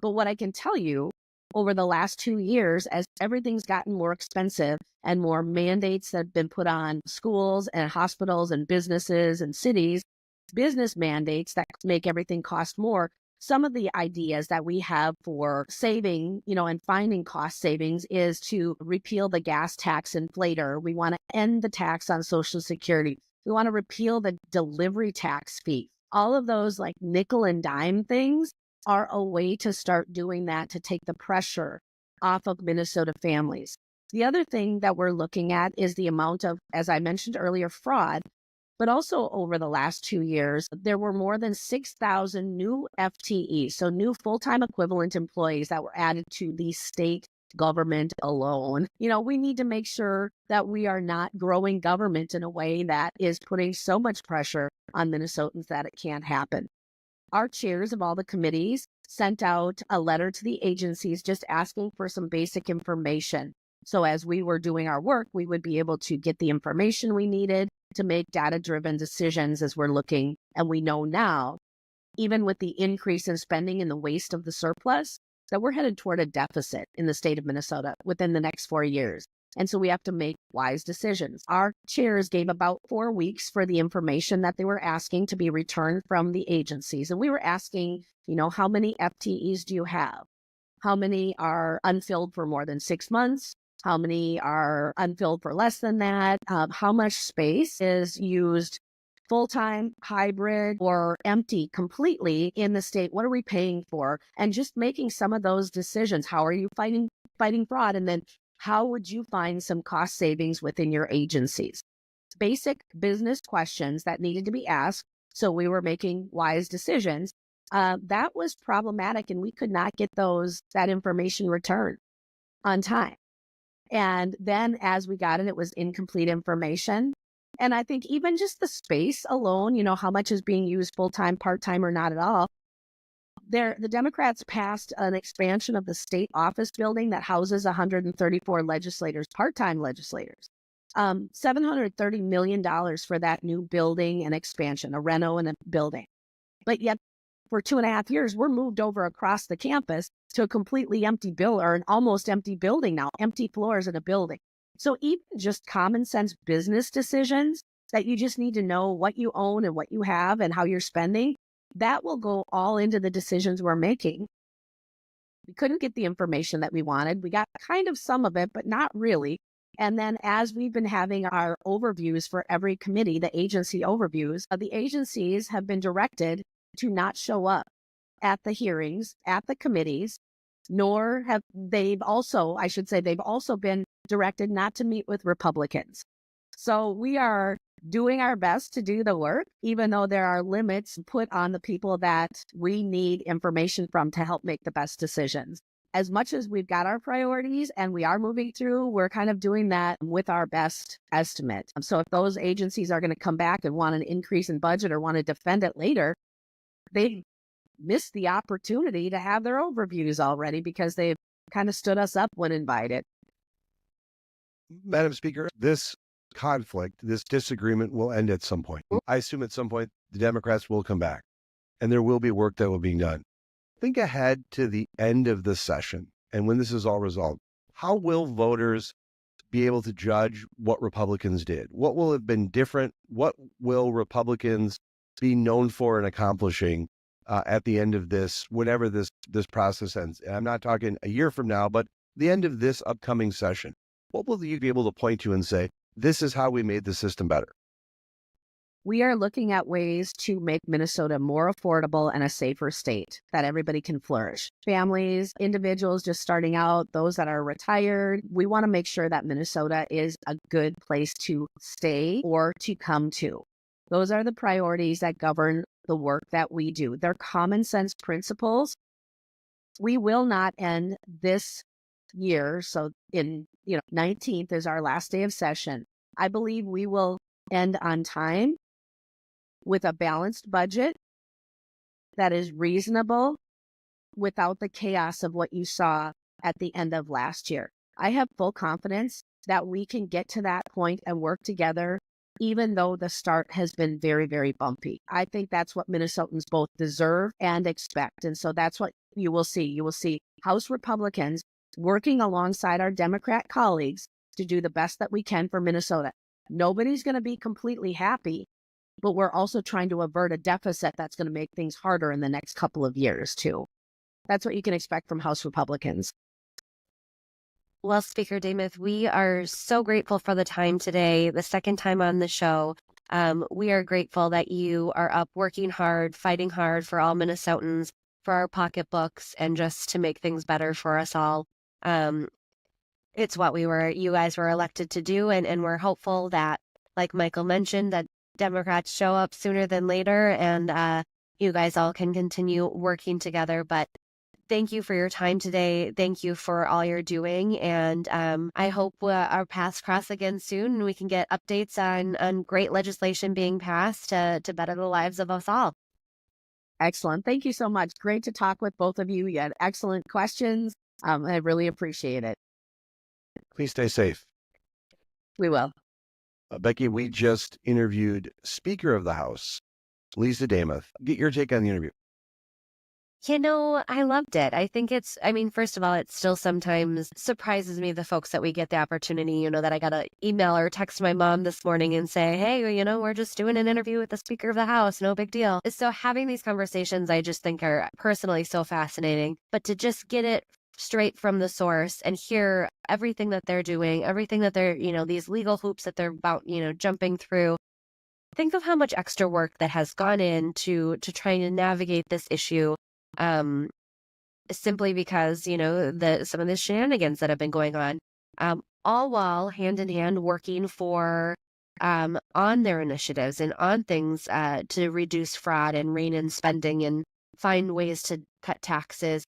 S3: But what I can tell you, over the last 2 years, as everything's gotten more expensive and more mandates that have been put on schools and hospitals and businesses and cities, business mandates that make everything cost more. Some of the ideas that we have for saving, and finding cost savings is to repeal the gas tax inflator. We want to end the tax on Social Security. We want to repeal the delivery tax fee. All of those like nickel and dime things are a way to start doing that to take the pressure off of Minnesota families. The other thing that we're looking at is the amount of, as I mentioned earlier, fraud. But also over the last 2 years, there were more than 6,000 new FTEs, so new full-time equivalent employees that were added to the state government alone. We need to make sure that we are not growing government in a way that is putting so much pressure on Minnesotans that it can't happen. Our chairs of all the committees sent out a letter to the agencies just asking for some basic information. So as we were doing our work, we would be able to get the information we needed to make data-driven decisions as we're looking. And we know now, even with the increase in spending and the waste of the surplus, that we're headed toward a deficit in the state of Minnesota within the next 4 years. And so we have to make wise decisions. Our chairs gave about 4 weeks for the information that they were asking to be returned from the agencies. And we were asking, how many FTEs do you have? How many are unfilled for more than 6 months? How many are unfilled for less than that? How much space is used full-time, hybrid, or empty completely in the state? What are we paying for? And just making some of those decisions. How are you fighting fraud? And then how would you find some cost savings within your agencies? Basic business questions that needed to be asked. So we were making wise decisions. That was problematic, and we could not get that information returned on time. And then as we got it was incomplete information. And I think even just the space alone, how much is being used full-time, part-time, or not at all. The Democrats passed an expansion of the state office building that houses 134 legislators, part-time legislators. $730 million for that new building and expansion, a reno and a building. But yet for 2.5 years, we're moved over across the campus to a completely empty building, or an almost empty building now, empty floors in a building. So even just common sense business decisions that you just need to know what you own and what you have and how you're spending, that will go all into the decisions we're making. We couldn't get the information that we wanted. We got kind of some of it, but not really. And then as we've been having our overviews for every committee, the agency overviews, the agencies have been directed to not show up at the hearings, at the committees, nor have they've also been directed not to meet with Republicans. So we are doing our best to do the work, even though there are limits put on the people that we need information from to help make the best decisions. As much as we've got our priorities and we are moving through, we're kind of doing that with our best estimate. So if those agencies are going to come back and want an increase in budget or want to defend it later, they missed the opportunity to have their overviews already because they've kind of stood us up when invited.
S2: Madam Speaker, this conflict, this disagreement will end at some point. I assume at some point the Democrats will come back and there will be work that will be done. Think ahead to the end of the session and when this is all resolved. How will voters be able to judge what Republicans did? What will have been different? What will Republicans be known for and accomplishing at the end of this, whenever this process ends? And I'm not talking a year from now, but the end of this upcoming session. What will you be able to point to and say, this is how we made the system better?
S3: We are looking at ways to make Minnesota more affordable and a safer state that everybody can flourish. Families, individuals just starting out, those that are retired. We want to make sure that Minnesota is a good place to stay or to come to. Those are the priorities that govern the work that we do. They're common sense principles. We will not end this year. So in 19th is our last day of session. I believe we will end on time with a balanced budget that is reasonable without the chaos of what you saw at the end of last year. I have full confidence that we can get to that point and work together, even though the start has been very, very bumpy. I think that's what Minnesotans both deserve and expect. And so that's what you will see. You will see House Republicans working alongside our Democrat colleagues to do the best that we can for Minnesota. Nobody's going to be completely happy, but we're also trying to avert a deficit that's going to make things harder in the next couple of years, too. That's what you can expect from House Republicans.
S1: Well, Speaker Demuth, we are so grateful for the time today, the second time on the show. We are grateful that you are up working hard, fighting hard for all Minnesotans, for our pocketbooks, and just to make things better for us all. It's what you guys were elected to do, and we're hopeful that, like Michael mentioned, that Democrats show up sooner than later, and you guys all can continue working together. But thank you for your time today. Thank you for all you're doing. And I hope our paths cross again soon and we can get updates on great legislation being passed to better the lives of us all.
S3: Excellent. Thank you so much. Great to talk with both of you. You had excellent questions. I really appreciate it.
S2: Please stay safe.
S3: We will.
S2: Becky, we just interviewed Speaker of the House, Lisa Demuth. Get your take on the interview.
S1: I loved it. I think first of all, it still sometimes surprises me, the folks that we get the opportunity, that I got to email or text my mom this morning and say, hey, we're just doing an interview with the Speaker of the House. No big deal. So having these conversations, I just think are personally so fascinating. But to just get it straight from the source and hear everything that they're doing, everything that they're, these legal hoops that they're about, jumping through. Think of how much extra work that has gone into trying to navigate this issue. Simply because, some of the shenanigans that have been going on, all while hand in hand working on their initiatives and on things to reduce fraud and rein in spending and find ways to cut taxes.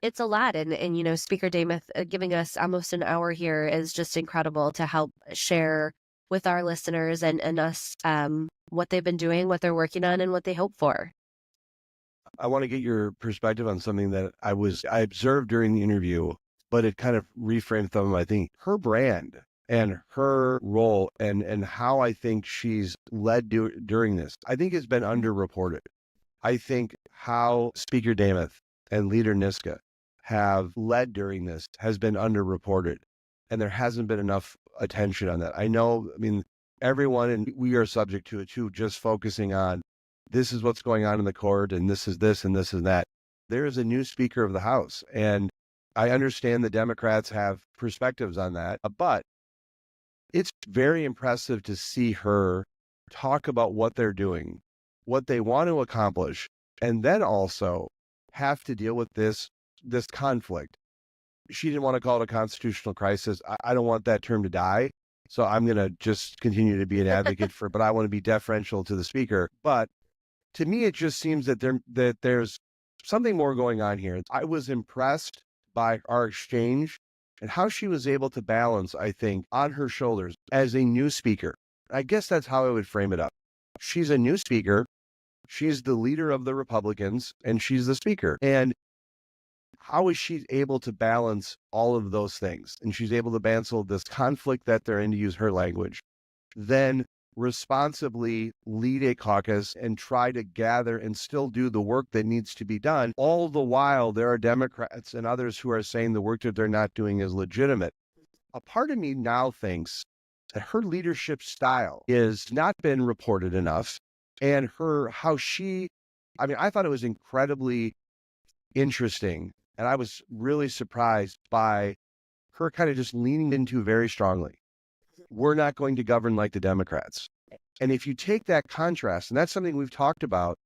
S1: It's a lot. And Speaker Demuth giving us almost an hour here is just incredible to help share with our listeners and us what they've been doing, what they're working on, and what they hope for.
S2: I want to get your perspective on something that I observed during the interview, but it kind of reframed some of my thinking. Her brand and her role and how I think she's led during this, I think has been underreported. I think how Speaker Demuth and Leader Niska have led during this has been underreported, and there hasn't been enough attention on that. Everyone, and we are subject to it too, just focusing on this is what's going on in the court, and this is this, and this is that. There is a new Speaker of the House, and I understand the Democrats have perspectives on that, but it's very impressive to see her talk about what they're doing, what they want to accomplish, and then also have to deal with this conflict. She didn't want to call it a constitutional crisis. I don't want that term to die, so I'm going to just continue to be an advocate but I want to be deferential to the Speaker. But to me, it just seems that there's something more going on here. I was impressed by our exchange and how she was able to balance, I think, on her shoulders as a new Speaker. I guess that's how I would frame it up. She's a new Speaker. She's the leader of the Republicans, and she's the Speaker. And how is she able to balance all of those things? And she's able to balance all this conflict that they're in, to use her language, then responsibly lead a caucus and try to gather and still do the work that needs to be done. All the while, there are Democrats and others who are saying the work that they're not doing is legitimate. A part of me now thinks that her leadership style is not been reported enough, and I thought it was incredibly interesting, and I was really surprised by her kind of just leaning into very strongly. We're not going to govern like the Democrats. And if you take that contrast, and that's something we've talked about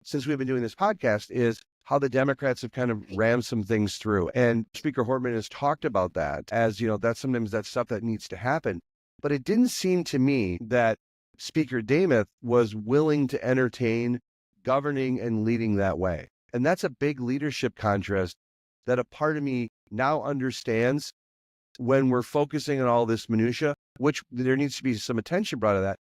S2: since we've been doing this podcast, is how the Democrats have kind of rammed some things through. And Speaker Hortman has talked about that as, that's sometimes that stuff that needs to happen. But it didn't seem to me that Speaker Demuth was willing to entertain governing and leading that way. And that's a big leadership contrast that a part of me now understands when we're focusing on all this minutia, which there needs to be some attention brought to that.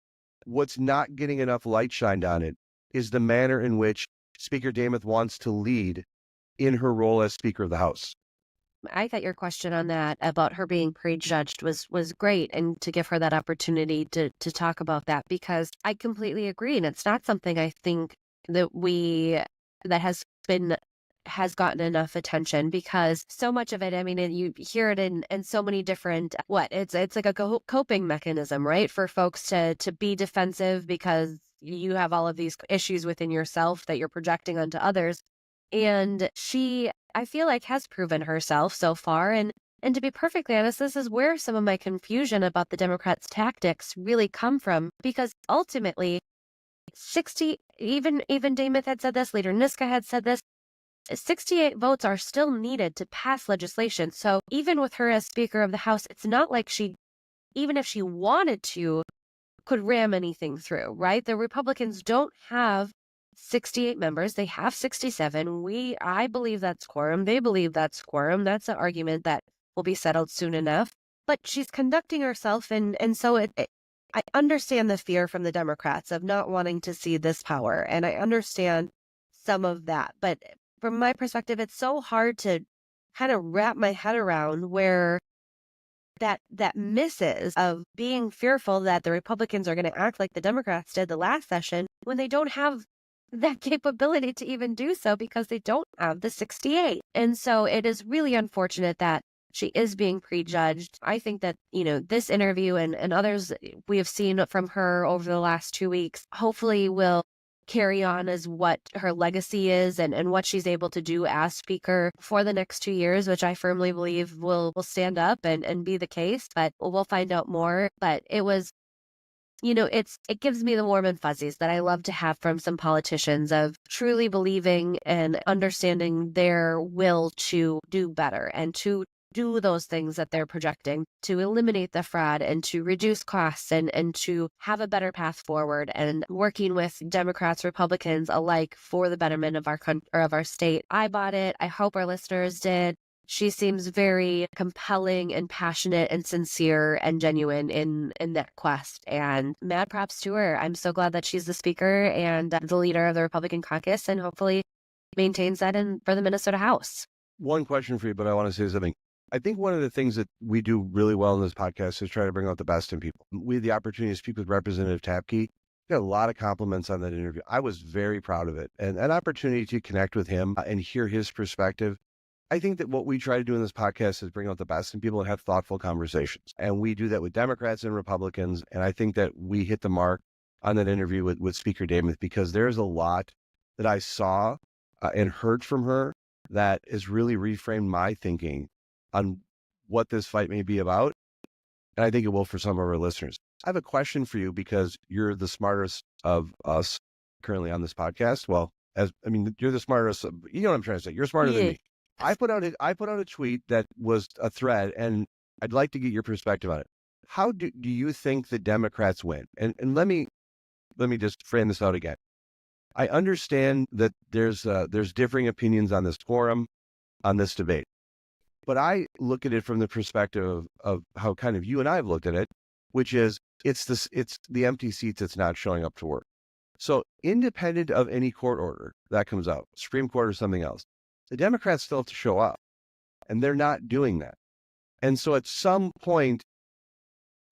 S2: What's not getting enough light shined on it is the manner in which Speaker Demuth wants to lead in her role as Speaker of the House.
S1: I thought your question on that about her being prejudged was great, and to give her that opportunity to talk about that, because I completely agree, and it's not something I think that that has gotten enough attention, because so much of it, I mean, and you hear it in so many different, it's like a coping mechanism, right? For folks to be defensive because you have all of these issues within yourself that you're projecting onto others. And she, I feel like, has proven herself so far. And to be perfectly honest, this is where some of my confusion about the Democrats' tactics really come from, because ultimately 60, even Demuth had said this, Leader Niska had said this, 68 votes are still needed to pass legislation. So even with her as Speaker of the House, it's not like she, even if she wanted to, could ram anything through, right? The Republicans don't have 68 members. They have 67. I believe that's quorum. They believe that's quorum. That's an argument that will be settled soon enough. But she's conducting herself, and so I understand the fear from the Democrats of not wanting to see this power, and I understand some of that. But from my perspective, it's so hard to kind of wrap my head around where that misses of being fearful that the Republicans are going to act like the Democrats did the last session when they don't have that capability to even do so, because they don't have the 68. And so it is really unfortunate that she is being prejudged. I think that, this interview and others we have seen from her over the last 2 weeks, hopefully will carry on as what her legacy is, and what she's able to do as Speaker for the next 2 years, which I firmly believe will stand up and be the case. But we'll find out more. But it was, it gives me the warm and fuzzies that I love to have from some politicians, of truly believing and understanding their will to do better and to do those things that they're projecting, to eliminate the fraud and to reduce costs and to have a better path forward, and working with Democrats, Republicans alike for the betterment of our country, or of our state. I bought it. I hope our listeners did. She seems very compelling and passionate and sincere and genuine in that quest. And mad props to her. I'm so glad that she's the Speaker and the leader of the Republican caucus, and hopefully maintains that for the Minnesota House.
S2: One question for you, but I want to say something. I think one of the things that we do really well in this podcast is try to bring out the best in people. We had the opportunity to speak with Representative Tapke. Got a lot of compliments on that interview. I was very proud of it. And an opportunity to connect with him and hear his perspective. I think that what we try to do in this podcast is bring out the best in people and have thoughtful conversations. And we do that with Democrats and Republicans. And I think that we hit the mark on that interview with Speaker Demuth, because there's a lot that I saw and heard from her that has really reframed my thinking on what this fight may be about. And I think it will for some of our listeners. I have a question for you, because you're the smartest of us currently on this podcast. Well, you're the smartest. You know what I'm trying to say. You're smarter than me. I put out a tweet that was a thread, and I'd like to get your perspective on it. How do you think the Democrats win? And let me just frame this out again. I understand that there's differing opinions on this quorum, on this debate. But I look at it from the perspective of how kind of you and I have looked at it, which is it's the empty seats that's not showing up to work. So independent of any court order that comes out, Supreme Court or something else, the Democrats still have to show up, and they're not doing that. And so at some point,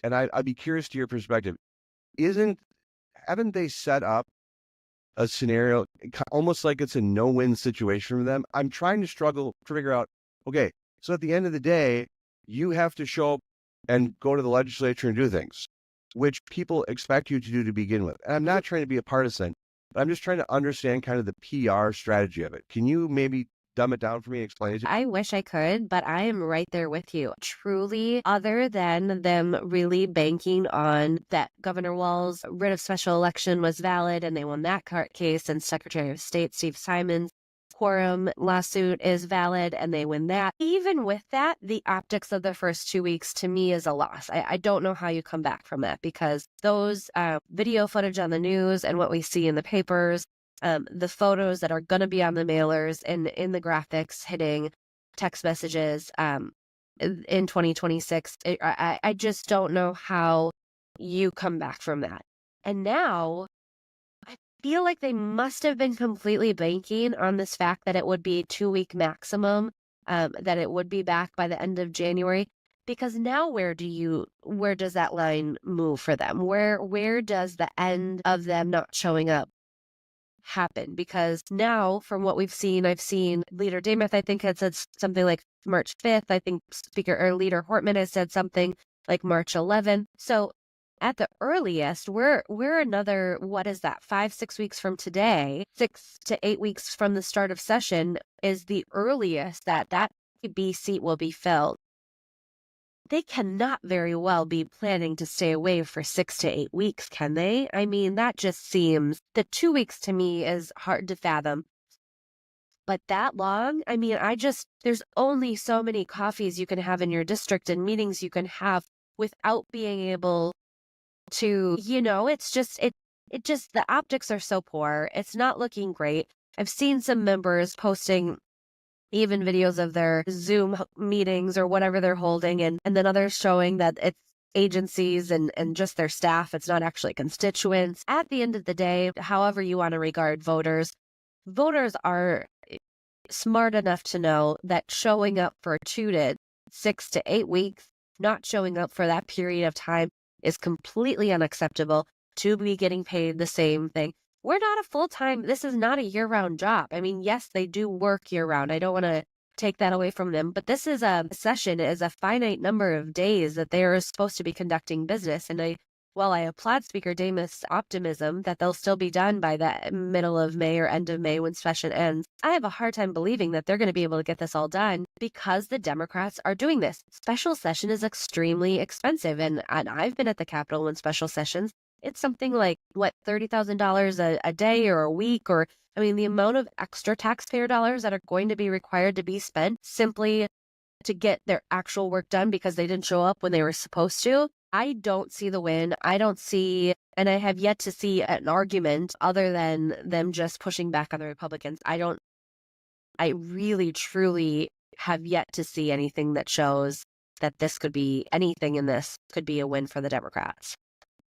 S2: and I'd be curious to your perspective, haven't they set up a scenario almost like it's a no-win situation for them? I'm trying to struggle to figure out, okay, so at the end of the day, you have to show up and go to the legislature and do things, which people expect you to do to begin with. And I'm not trying to be a partisan, but I'm just trying to understand kind of the PR strategy of it. Can you maybe dumb it down for me and explain it to me?
S1: I wish I could, but I am right there with you. Truly, other than them really banking on that Governor Walz writ of special election was valid and they won that court case, and Secretary of State Steve Simon's quorum lawsuit is valid and they win that. Even with that, the optics of the first 2 weeks to me is a loss. I don't know how you come back from that, because those video footage on the news and what we see in the papers, the photos that are going to be on the mailers and in the graphics hitting text messages in 2026, I just don't know how you come back from that. And now I feel like they must have been completely banking on this fact that it would be 2 week maximum that it would be back by the end of January. Because now where does that line move for them? Where does the end of them not showing up happen? Because now from what I've seen Leader Demuth, I think, had said something like March 5th. I think Leader Hortman has said something like March 11th. So at the earliest, we're another, what is that, 5-6 weeks from today, 6 to 8 weeks from the start of session is the earliest that B seat will be filled. They cannot very well be planning to stay away for 6 to 8 weeks, can they? I mean, that just seems, the 2 weeks to me is hard to fathom. But that long? I mean, there's only so many coffees you can have in your district and meetings you can have without being able to, the optics are so poor. It's not looking great. I've seen some members posting even videos of their Zoom meetings or whatever they're holding, and then others showing that it's agencies and just their staff. It's not actually constituents. At the end of the day, however you want to regard voters are smart enough to know that showing up for 2 to 6 to 8 weeks, not showing up for that period of time is completely unacceptable to be getting paid the same thing. We're not a full-time, this is not a year-round job. I mean, yes, they do work year-round. I don't want to take that away from them, but this is a session, is a finite number of days that they are supposed to be conducting business. And while I applaud Speaker Demuth's optimism that they'll still be done by the middle of May or end of May when session ends, I have a hard time believing that they're going to be able to get this all done because the Democrats are doing this. Special session is extremely expensive, and I've been at the Capitol in special sessions. It's something like, $30,000 a day or a week, or, I mean, the amount of extra taxpayer dollars that are going to be required to be spent simply to get their actual work done because they didn't show up when they were supposed to. I don't see the win. And I have yet to see an argument other than them just pushing back on the Republicans. I really, truly have yet to see anything that shows that anything in this could be a win for the Democrats.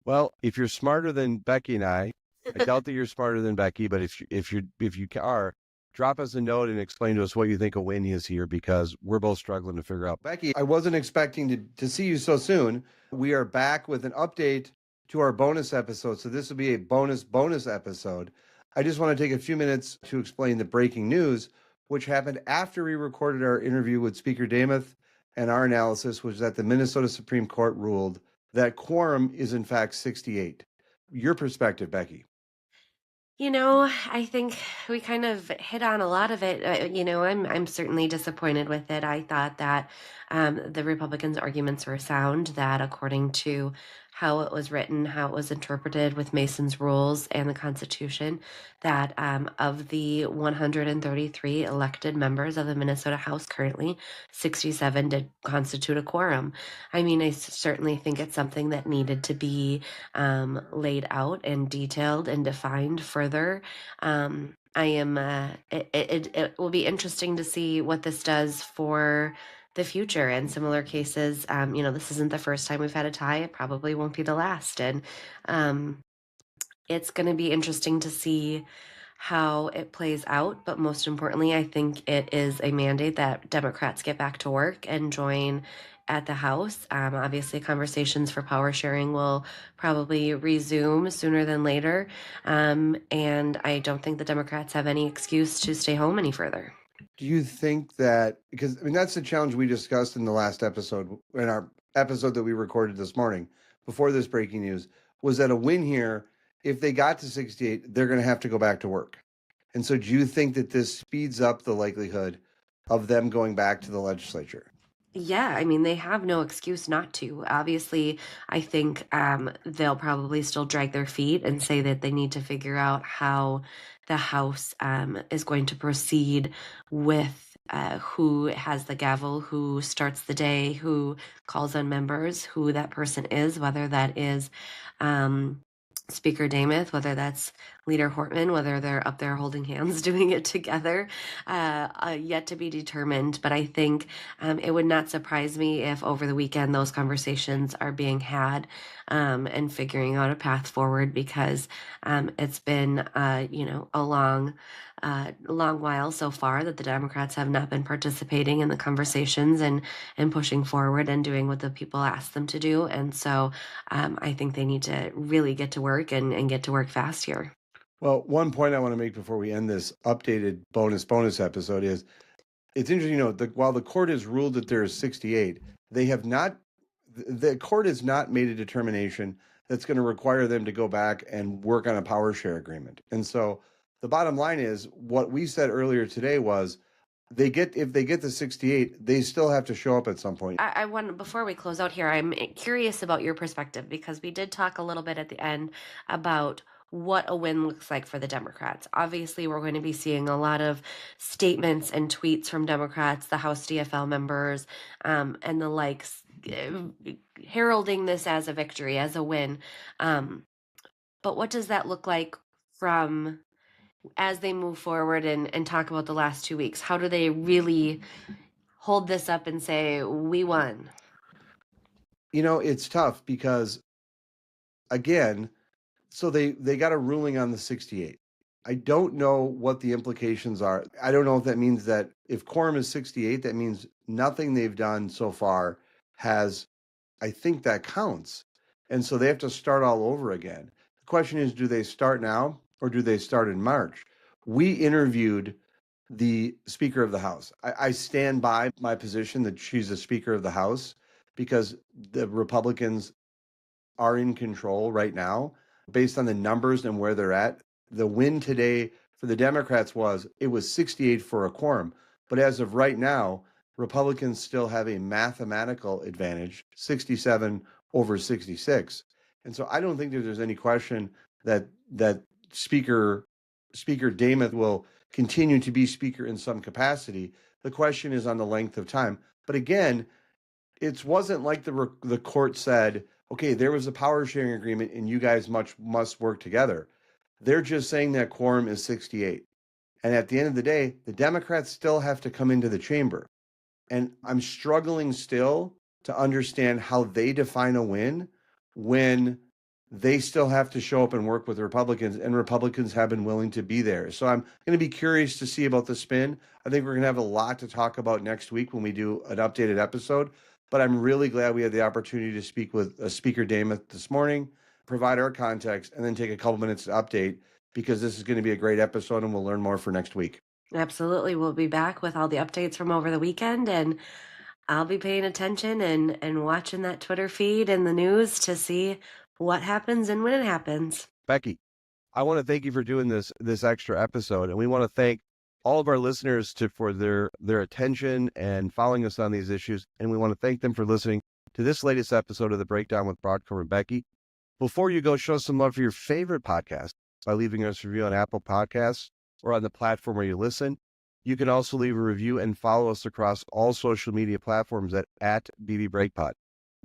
S2: Well, if you're smarter than Becky and I doubt that you're smarter than Becky, but if you are, drop us a note and explain to us what you think a win is here, because we're both struggling to figure out. Becky, I wasn't expecting to see you so soon. We are back with an update to our bonus episode. So this will be a bonus episode. I just want to take a few minutes to explain the breaking news, which happened after we recorded our interview with Speaker Demuth, and our analysis was that the Minnesota Supreme Court ruled that quorum is in fact 68. Your perspective, Becky.
S1: I think we kind of hit on a lot of it. I'm certainly disappointed with it. I thought that the Republicans' arguments were sound, that according to how it was written, how it was interpreted with Mason's rules and the Constitution, that of the 133 elected members of the Minnesota House currently, 67 did constitute a quorum. I mean, I certainly think it's something that needed to be laid out and detailed and defined further. It will be interesting to see what this does for the future and similar cases. This isn't the first time we've had a tie. It probably won't be the last. And it's going to be interesting to see how it plays out. But most importantly, I think it is a mandate that Democrats get back to work and join at the House. Obviously, conversations for power sharing will probably resume sooner than later. And I don't think the Democrats have any excuse to stay home any further.
S2: Do you think that, because that's the challenge we discussed in the last episode, in our episode that we recorded this morning before this breaking news, was that a win here, if they got to 68, they're going to have to go back to work. And so do you think that this speeds up the likelihood of them going back to the legislature?
S1: Yeah, I mean, they have no excuse not to. Obviously, I think they'll probably still drag their feet and say that they need to figure out how the House is going to proceed with who has the gavel, who starts the day, who calls on members, who that person is, whether that is Speaker Demuth, whether that's Leader Hortman, whether they're up there holding hands doing it together, yet to be determined. But I think it would not surprise me if over the weekend those conversations are being had and figuring out a path forward, because it's been, a long while so far that the Democrats have not been participating in the conversations and pushing forward and doing what the people asked them to do. And so I think they need to really get to work and get to work fast here.
S2: Well, one point I want to make before we end this updated bonus episode is it's interesting, while the court has ruled that there is 68, they have not, the court has not made a determination that's going to require them to go back and work on a power share agreement. And so the bottom line is what we said earlier today was if they get the 68, they still have to show up at some point.
S1: I want, before we close out here, I'm curious about your perspective, because we did talk a little bit at the end about what a win looks like for the Democrats. Obviously, we're going to be seeing a lot of statements and tweets from Democrats, the House DFL members, and the likes, heralding this as a victory, as a win. But what does that look like from as they move forward and talk about the last 2 weeks? How do they really hold this up and say, we won?
S2: It's tough because, again, so they got a ruling on the 68. I don't know what the implications are. I don't know if that means that if quorum is 68, that means nothing they've done so far has, I think that counts. And so they have to start all over again. The question is, do they start now or do they start in March? We interviewed the Speaker of the House. I stand by my position that she's the Speaker of the House because the Republicans are in control right now based on the numbers and where they're at. The win today for the Democrats was 68 for a quorum. But as of right now, Republicans still have a mathematical advantage, 67 over 66. And so I don't think that there's any question that Speaker Demuth will continue to be Speaker in some capacity. The question is on the length of time. But again, it wasn't like the court said, okay, there was a power sharing agreement and you guys must work together. They're just saying that quorum is 68. And at the end of the day, the Democrats still have to come into the chamber. And I'm struggling still to understand how they define a win when they still have to show up and work with Republicans, and Republicans have been willing to be there. So I'm going to be curious to see about the spin. I think we're going to have a lot to talk about next week when we do an updated episode. But I'm really glad we had the opportunity to speak with Speaker Demuth this morning, provide our context, and then take a couple minutes to update, because this is going to be a great episode and we'll learn more for next week.
S1: Absolutely. We'll be back with all the updates from over the weekend, and I'll be paying attention and watching that Twitter feed and the news to see what happens and when it happens.
S2: Becky, I want to thank you for doing this extra episode, and we want to thank all of our listeners for their attention and following us on these issues, and we want to thank them for listening to this latest episode of The Breakdown with Brodkorb and Becky. Before you go, show some love for your favorite podcast by leaving us a review on Apple Podcasts or on the platform where you listen. You can also leave a review and follow us across all social media platforms at BBBreakPod.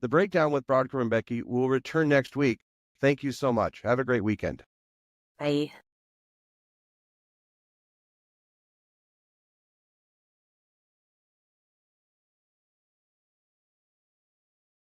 S2: The Breakdown with Brodkorb and Becky will return next week. Thank you so much. Have a great weekend.
S1: Bye.